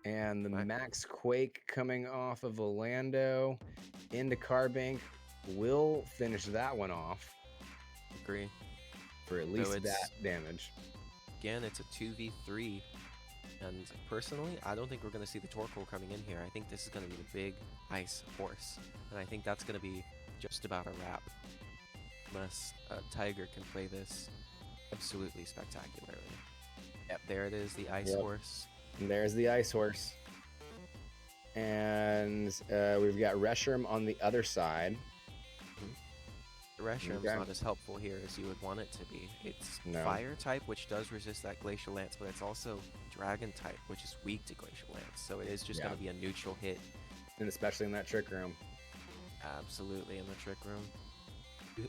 And the Max Quake coming off of Orlando into Carbink will finish that one off. Agree. For at least that damage. Again, it's a 2v3. And personally, I don't think we're going to see the Torkoal coming in here. I think this is going to be the big ice horse. And I think that's going to be just about a wrap. Unless Tiger can play this absolutely spectacularly. Yep, there it is, the ice horse. And there's the ice horse. And we've got Reshiram on the other side. The Reshiram's not as helpful here as you would want it to be. It's fire type, which does resist that Glacial Lance, but it's also dragon type, which is weak to Glacial Lance. So it is just going to be a neutral hit. And especially in that Trick Room. Absolutely, in the Trick Room.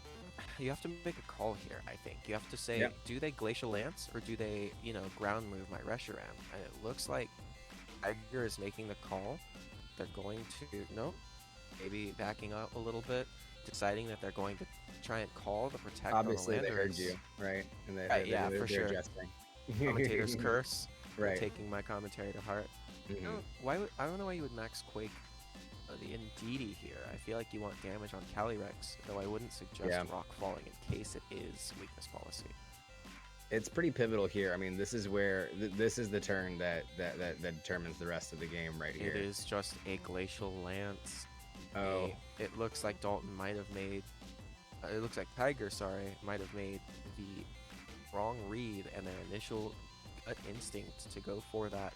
You have to make a call here, I think. You have to say, do they Glacial Lance, or do they, ground move my Reshiram? And it looks like Tiger is making the call. They're going to, maybe backing up a little bit, deciding that they're going to try and call the protect. Obviously, on the they heard you, right? And they for sure. Commentator's curse. Right. Taking my commentary to heart. I don't know why you would max Quake the Indeedee here. I feel like you want damage on Calyrex, though I wouldn't suggest rock falling in case it is weakness policy. It's pretty pivotal here. I mean, this is where this is the turn that determines the rest of the game right here. It is just a Glacial Lance. Oh. It looks like Dalton might have made... it looks like Tiger, might have made the wrong read, and their initial gut instinct to go for that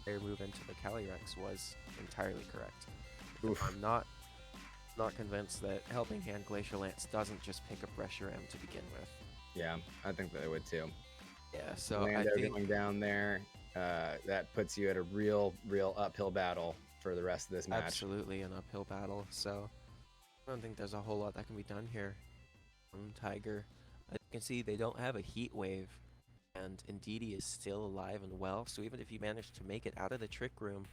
air move into the Calyrex was entirely correct. I'm not convinced that Helping Hand Glacial Lance doesn't just pick up Reshiram to begin with. Yeah, I think that it would too. Yeah, so Lando I think going down there, that puts you at a real uphill battle for the rest of this match. Absolutely an uphill battle. So I don't think there's a whole lot that can be done here. Tiger. As you can see, they don't have a heat wave, and Ndidi is still alive and well. So even if you manage to make it out of the trick room,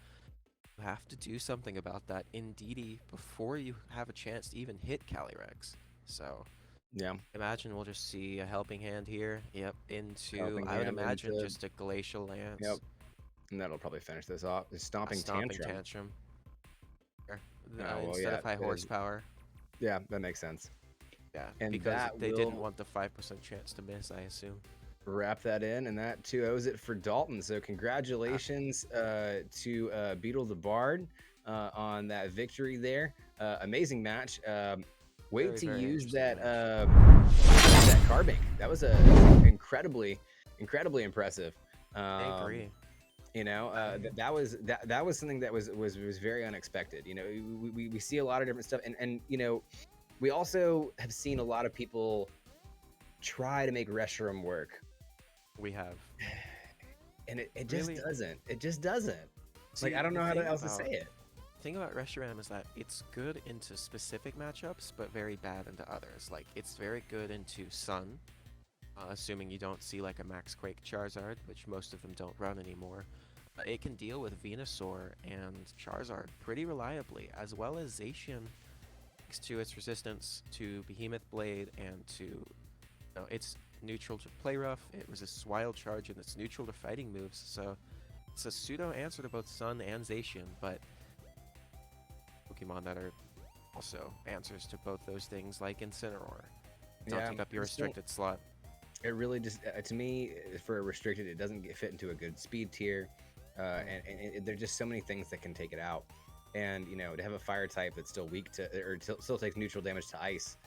you have to do something about that Ndidi before you have a chance to even hit Calyrex. So Yeah. imagine we'll just see a helping hand here. Yep, into Helping I would hand imagine into- just a glacial lance. Yep. And that'll probably finish this off. The A stomping tantrum. tantrum. There. Oh, well, Instead yeah, of high it is. horsepower. Yeah, that makes sense. Yeah, And because that they will didn't want the 5% chance to miss, I assume. wrap that in, and that 2-0s it for Dalton. So congratulations to Beetle the Bard on that victory there. Amazing match. Wait Very, to very use interesting that match. that carbink. That was a incredibly impressive. I agree. You know, that was something that was very unexpected. You know, we see a lot of different stuff, and you know, we also have seen a lot of people try to make Reshiram work, We have. and it just Really? doesn't. It just doesn't. Like, See, I don't know the how thing else to about- say it. The thing about Reshiram is that it's good into specific matchups, but very bad into others. Like, it's very good into Sun, assuming you don't see like a Max Quake Charizard, which most of them don't run anymore. It can deal with Venusaur and Charizard pretty reliably, as well as Zacian, thanks to its resistance to Behemoth Blade and to, it's neutral to Play Rough. It resists Wild Charge and it's neutral to fighting moves. So it's a pseudo answer to both Sun and Zacian, but Pokemon that are also answers to both those things, like Incineroar. Don't take up your it's still- restricted slot. It really just, to me, for a restricted, it doesn't fit into a good speed tier, and there's just so many things that can take it out. And you know, to have a fire type that's still weak to, or still takes neutral damage to ice,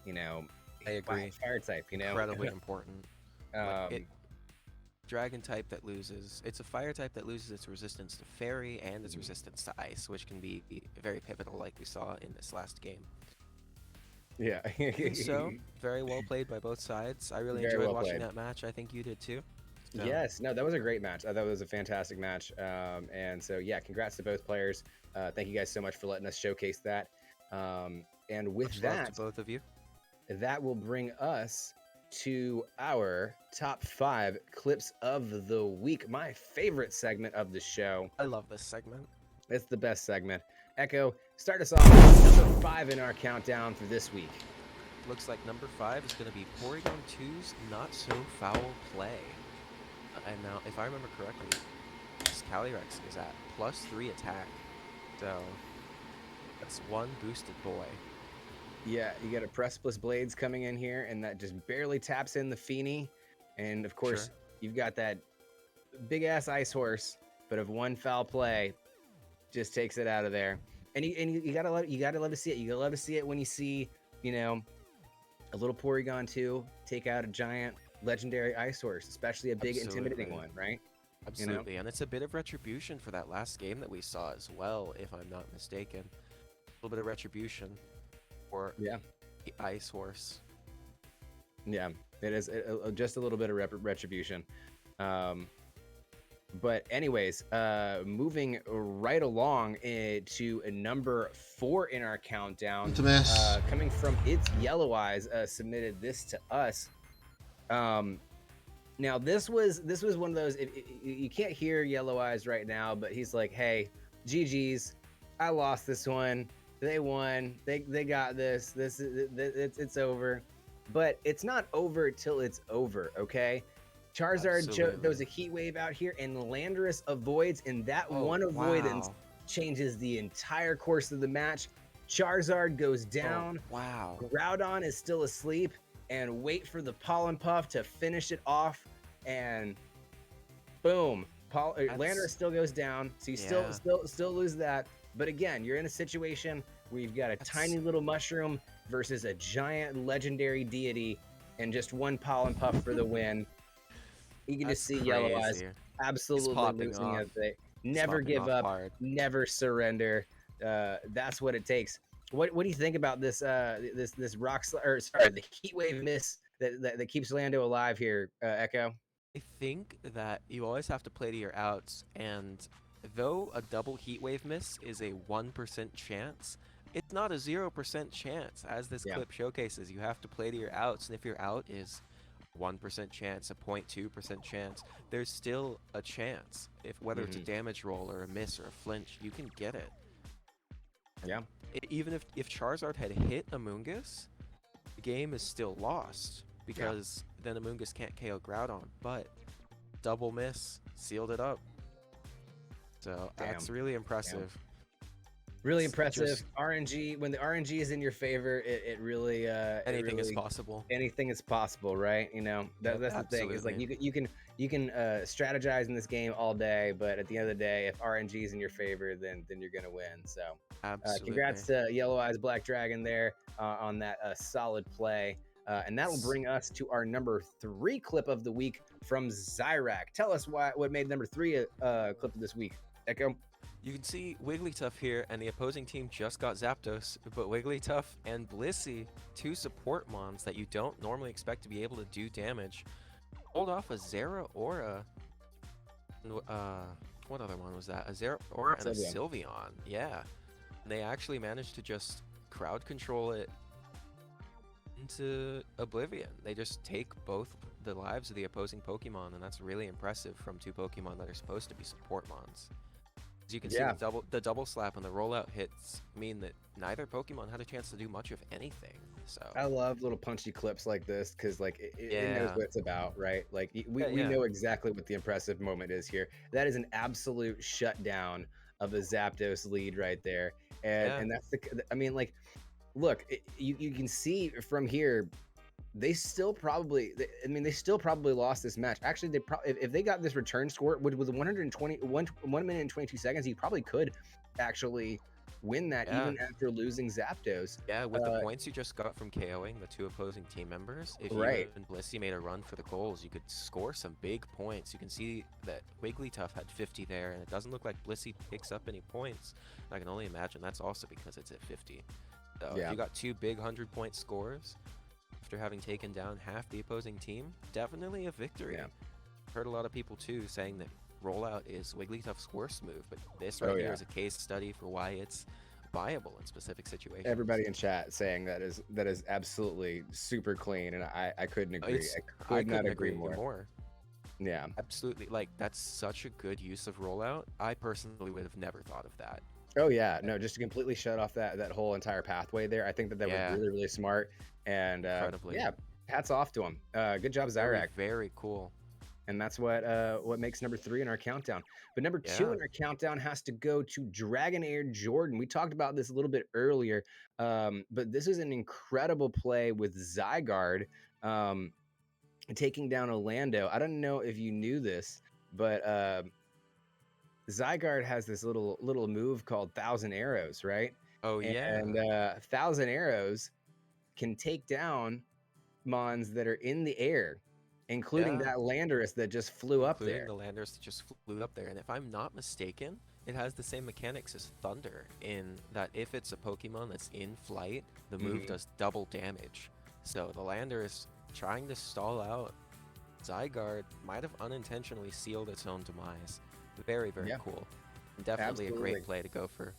you know, I agree. Fire type, you know, Incredibly important. um, Dragon type that loses, it's a fire type that loses its resistance to fairy and its resistance to ice, which can be very pivotal, like we saw in this last game. yeah. And so, very well played by both sides. I really Very enjoyed well watching played. that match. I think you did too. So, Yes, no, that was a great match. I thought it was a fantastic match. And so, yeah, congrats to both players. Thank you guys so much for letting us showcase that. And with much love that, to both of you. that will bring us to our top 5 clips of the week. My favorite segment of the show. I love this segment. It's the best segment. Echo, start us off with number 5 in our countdown for this week. Looks like number 5 is going to be Porygon 2's Not So Foul Play. And now, if I remember correctly, this Calyrex is at +3 attack. So, that's one boosted boy. Yeah, you got a Precipice Blades coming in here, and that just barely taps in the Feeny. And of course, Sure. you've got that big ass Ice Horse, but if one foul play, just takes it out of there. And you gotta love to see it. You gotta love to see it when you see, you know, a little Porygon 2 take out a giant legendary Ice Horse, especially a big intimidating Absolutely. one, right? Absolutely, and it's a bit of retribution for that last game that we saw as well, if I'm not mistaken. A little bit of retribution for Yeah. the Ice Horse. Yeah, it is just a little bit of retribution. But anyways, moving right along to number 4 in our countdown, coming from It's Yellow Eyes, submitted this to us. Now this was one of those. You can't hear Yellow Eyes right now, but he's like, "Hey, GG's, I lost this one. They won. They got this. It's over." But it's not over till it's over, okay? Charizard throws a Heat Wave out here, and Landorus avoids, and that one avoidance changes the entire course of the match. Charizard goes down. Oh, wow. Groudon is still asleep, and wait for the Pollen Puff to finish it off, and boom. Landorus still goes down, so you still lose that. But again, you're in a situation where you've got a tiny little mushroom versus a giant legendary deity, and just one Pollen Puff for the win. You can just see Yellow Eyes absolutely losing it. They never give up, never surrender. That's what it takes. What do you think about this this the Heat Wave miss that keeps Lando alive here, Echo? I think that you always have to play to your outs, and though a double Heat Wave miss is a 1% chance, it's not a 0% chance, as this Yeah. clip showcases. You have to play to your outs, and if your out is 1% chance, a 0.2% chance, there's still a chance. If whether it's a damage roll or a miss or a flinch, you can get it. Yeah. Even if Charizard had hit Amoonguss, the game is still lost because then Amoonguss can't KO Groudon. But double miss sealed it up. So that's really impressive. Really It's impressive. just- RNG, when the RNG is in your favor, it really Anything is possible. Anything is possible, right? You know, that's the thing. Is like absolutely. you can strategize in this game all day, but at the end of the day, if RNG is in your favor, then you're gonna win. So Absolutely. congrats to Yellow Eyes Black Dragon there on that solid play. And that'll bring us to our number 3 clip of the week from Zyrak. Tell us what made number 3 clip of this week, Echo. You can see Wigglytuff here, and the opposing team just got Zapdos, but Wigglytuff and Blissey, 2 support mons that you don't normally expect to be able to do damage, pulled off a Zeraora. What other one was that? A Zeraora and a Sylveon. Yeah. And they actually managed to just crowd control it into oblivion. They just take both the lives of the opposing Pokemon, and that's really impressive from 2 Pokemon that are supposed to be support mons. As you can see, the double slap and the rollout hits mean that neither Pokemon had a chance to do much of anything. So I love little punchy clips like this because like it knows what it's about, right? Like we know exactly what the impressive moment is here. That is an absolute shutdown of a Zapdos lead right there, and that's I mean, like, look, you can see from here. They still probably lost this match. Actually, if they got this return score with 1 minute and 22 seconds, you probably could actually win that even after losing Zapdos. Yeah, with the points you just got from KOing the 2 opposing team members, if you and Blissey made a run for the goals, you could score some big points. You can see that Wigglytuff had 50 there, and it doesn't look like Blissey picks up any points. I can only imagine that's also because it's at 50. So if you got 2 big 100-point scores after having taken down half the opposing team, definitely a victory. Heard a lot of people too saying that rollout is Wigglytuff's worst move, but this right here is a case study for why it's viable in specific situations. Everybody in chat saying that is absolutely super clean, and I couldn't agree. I could not agree more. Yeah, absolutely. Like, that's such a good use of rollout. I personally would have never thought of that. Oh yeah, no, just to completely shut off that whole entire pathway there. I think that was really, really smart, and hats off to him. Good job, Zyrak. Very cool. And that's what makes number 3 in our countdown. But number 2 in our countdown has to go to Dragonair Jordan. We talked about this a little bit earlier, but this is an incredible play with Zygarde taking down Orlando. I don't know if you knew this, but Zygarde has this little move called 1,000 Arrows, right? Oh yeah. And 1,000 Arrows can take down mons that are in the air, including that Landorus that just flew up there. The Landorus that just flew up there. And if I'm not mistaken, it has the same mechanics as Thunder in that if it's a Pokemon that's in flight, the move does double damage. So the Landorus trying to stall out Zygarde might have unintentionally sealed its own demise. Very, very cool. Definitely a great play to go for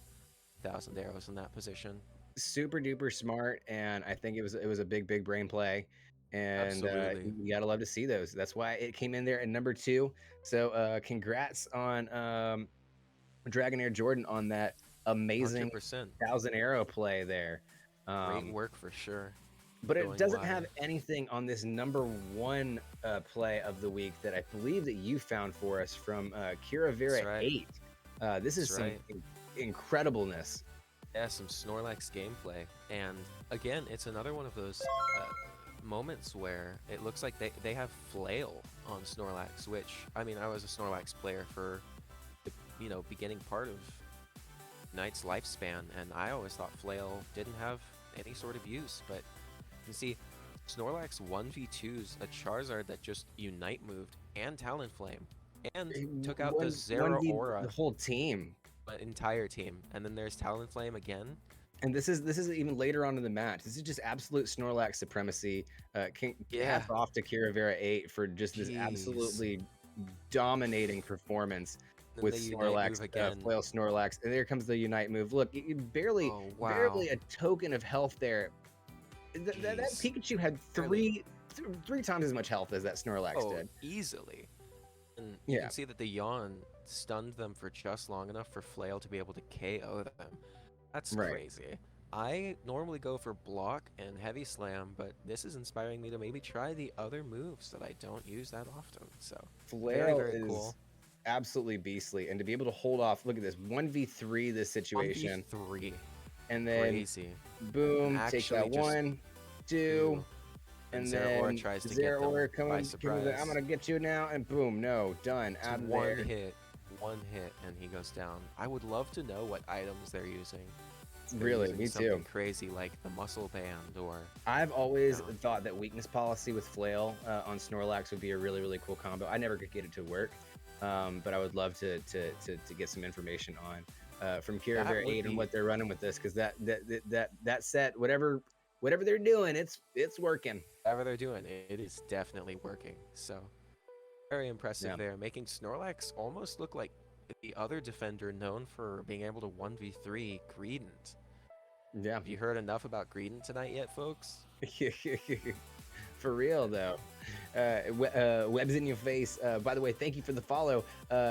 1,000 Arrows in that position. Super duper smart, and I think it was a big brain play, and you gotta love to see those. That's why it came in there at number 2. So congrats on Dragonair Jordan on that amazing 1,000 arrow play there. Great work for sure. But it doesn't have anything on this number 1 play of the week that I believe that you found for us from Kiravera 8. This is some incredibleness. Yeah, some Snorlax gameplay. And again, it's another one of those moments where it looks like they have Flail on Snorlax, which, I mean, I was a Snorlax player for the beginning part of Knight's lifespan, and I always thought Flail didn't have any sort of use, but you can see Snorlax 1v2s a Charizard that just Unite moved and Talonflame and took out the Zeraora. The whole team. The entire team. And then there's Talonflame again. And this is even later on in the match. This is just absolute Snorlax supremacy. Hats off to Kiravera 8 for just this absolutely dominating performance. Then with the Unite Snorlax, move again. Flail Snorlax, and there comes the Unite move. Look, barely, Oh, wow. barely a token of health there. That Jeez. Pikachu had Barely. three times as much health as that Snorlax did. Easily. And you can see that the Yawn stunned them for just long enough for Flail to be able to KO them. That's crazy. I normally go for block and heavy slam, but this is inspiring me to maybe try the other moves that I don't use that often. So Flail very is cool. absolutely beastly, and to be able to hold off. Look at this 1v3 this situation, 1v3. and then Crazy. boom, And take that actually just 1, 2. And then Zeraora tries to get them by surprise. I'm gonna get you now, and boom, no, done, It's out of one there. hit, and he goes down. I would love to know what items they're using. They're Really, using me something too. crazy like the muscle band, or I've always thought that weakness policy with Flail on Snorlax would be a really, really cool combo. I never could get it to work, but I would love to get some information on from Kira Vera 8 and what they're running with this, because that set, whatever they're doing, it's working. whatever they're doing, it is definitely working. So very impressive there, making Snorlax almost look like the other defender known for being able to 1v3 Greedent. Yeah. Have you heard enough about Greedent tonight yet, folks? For real though. Webs in your face. By the way, thank you for the follow.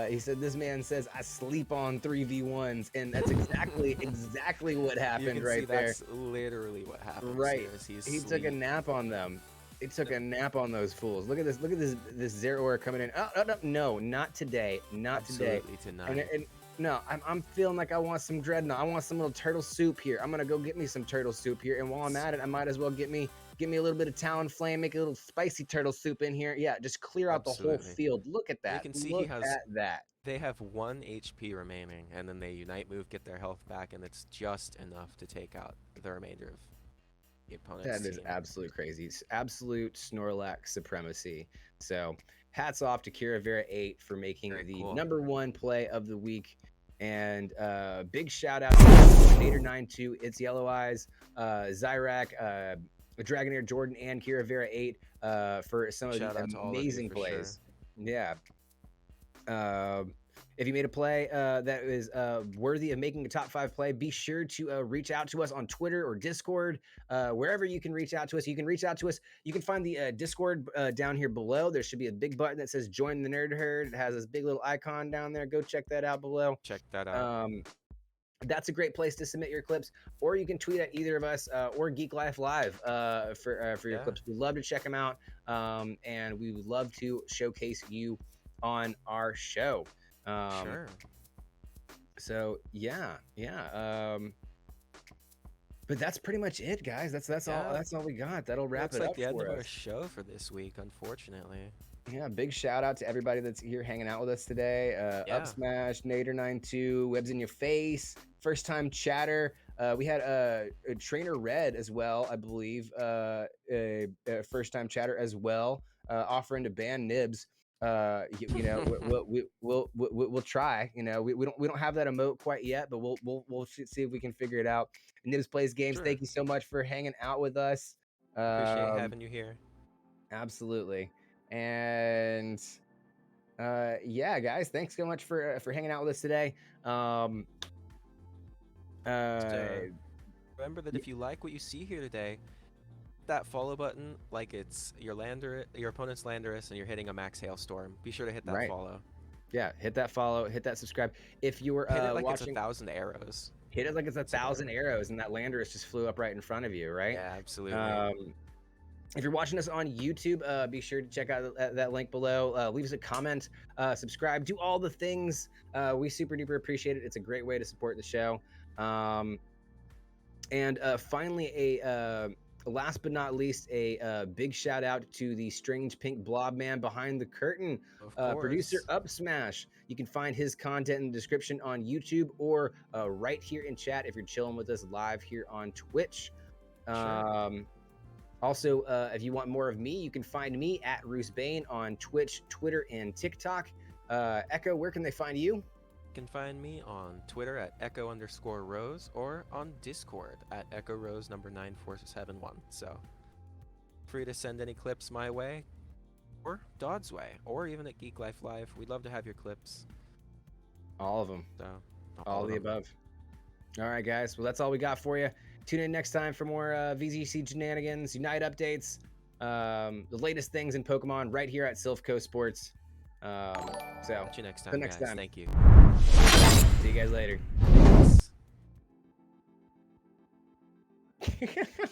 He said this man says I sleep on 3v1s, and that's exactly what happened right there. That's literally what happened. Right. He took a nap on them. He took a nap on those fools. Look at this. Look at this Zeraora coming in. No, not today. Not today. Absolutely tonight. And no, I'm feeling like I want some Dreadnought. I want some little turtle soup here. I'm gonna go get me some turtle soup here, and while I'm at it, I might as well get me a little bit of Talonflame, make a little spicy turtle soup in here. Yeah, just clear out the whole field. Look at that. You can see Look at that. They have 1 HP remaining, and then they Unite move, get their health back, and it's just enough to take out the remainder of the opponent's That is team. absolute crazy. It's absolute Snorlax supremacy. So hats off to Kira Vera 8 for making the #1 play of the week. And big shout out to Nader92, It's Yellow Eyes, Zyrak, Dragonair Jordan, and Kira Vera 8 for some of the amazing plays. Sure. Yeah. If you made a play that is worthy of making a top 5 play, be sure to reach out to us on Twitter or Discord, wherever you can reach out to us. You can reach out to us. You can find the Discord down here below. There should be a big button that says Join the Nerd Herd. It has this big little icon down there. Go check that out below. Check that out. That's a great place to submit your clips, or you can tweet at either of us or Geeklife Live for your clips. We'd love to check them out, and we would love to showcase you on our show. Sure. So yeah. But that's pretty much it, guys. That's all we got. That'll wrap it up the end for of us. our show for this week, unfortunately. Yeah, big shout out to everybody that's here hanging out with us today. Up Smash, Nader92, Webs in Your Face, First Time Chatter. We had a Trainer Red as well, I believe. A First Time Chatter as well, offering to ban Nibs. You know, we'll try. You know, we don't have that emote quite yet, but we'll see if we can figure it out. Nibs Plays Games, thank you so much for hanging out with us. Appreciate having you here. Absolutely. And yeah, guys, thanks so much for hanging out with us today. Remember that if you like what you see here today, that follow button, like it's your opponent's Landorus, and you're hitting a max hailstorm. Be sure to hit that follow. Yeah, hit that follow, hit that subscribe. If you were hit it like watching, it's 1,000 arrows. Hit it like it's 1,000 arrows, and that Landorus just flew up right in front of you, right? Yeah, absolutely. If you're watching us on YouTube, be sure to check out that link below. Leave us a comment, subscribe, do all the things. We super duper appreciate it. It's a great way to support the show. And finally, last but not least, a big shout out to the strange pink blob man behind the curtain, producer Up Smash. You can find his content in the description on YouTube, or right here in chat if you're chilling with us live here on Twitch. Also, if you want more of me, you can find me at Roos Bane on Twitch, Twitter, and TikTok. Echo, where can they find you? You can find me on Twitter at Echo_Rose, or on Discord at EchoRose number 9471. So free to send any clips my way, or Dodd's way, or even at Geeklife Live. We'd love to have your clips. All of them. So All of the them. above. All right, guys. Well, that's all we got for you. Tune in next time for more VGC shenanigans, Unite updates, the latest things in Pokemon right here at Silph Co Sports. So, Catch you next till time, next guys. time. Thank you. See you guys later.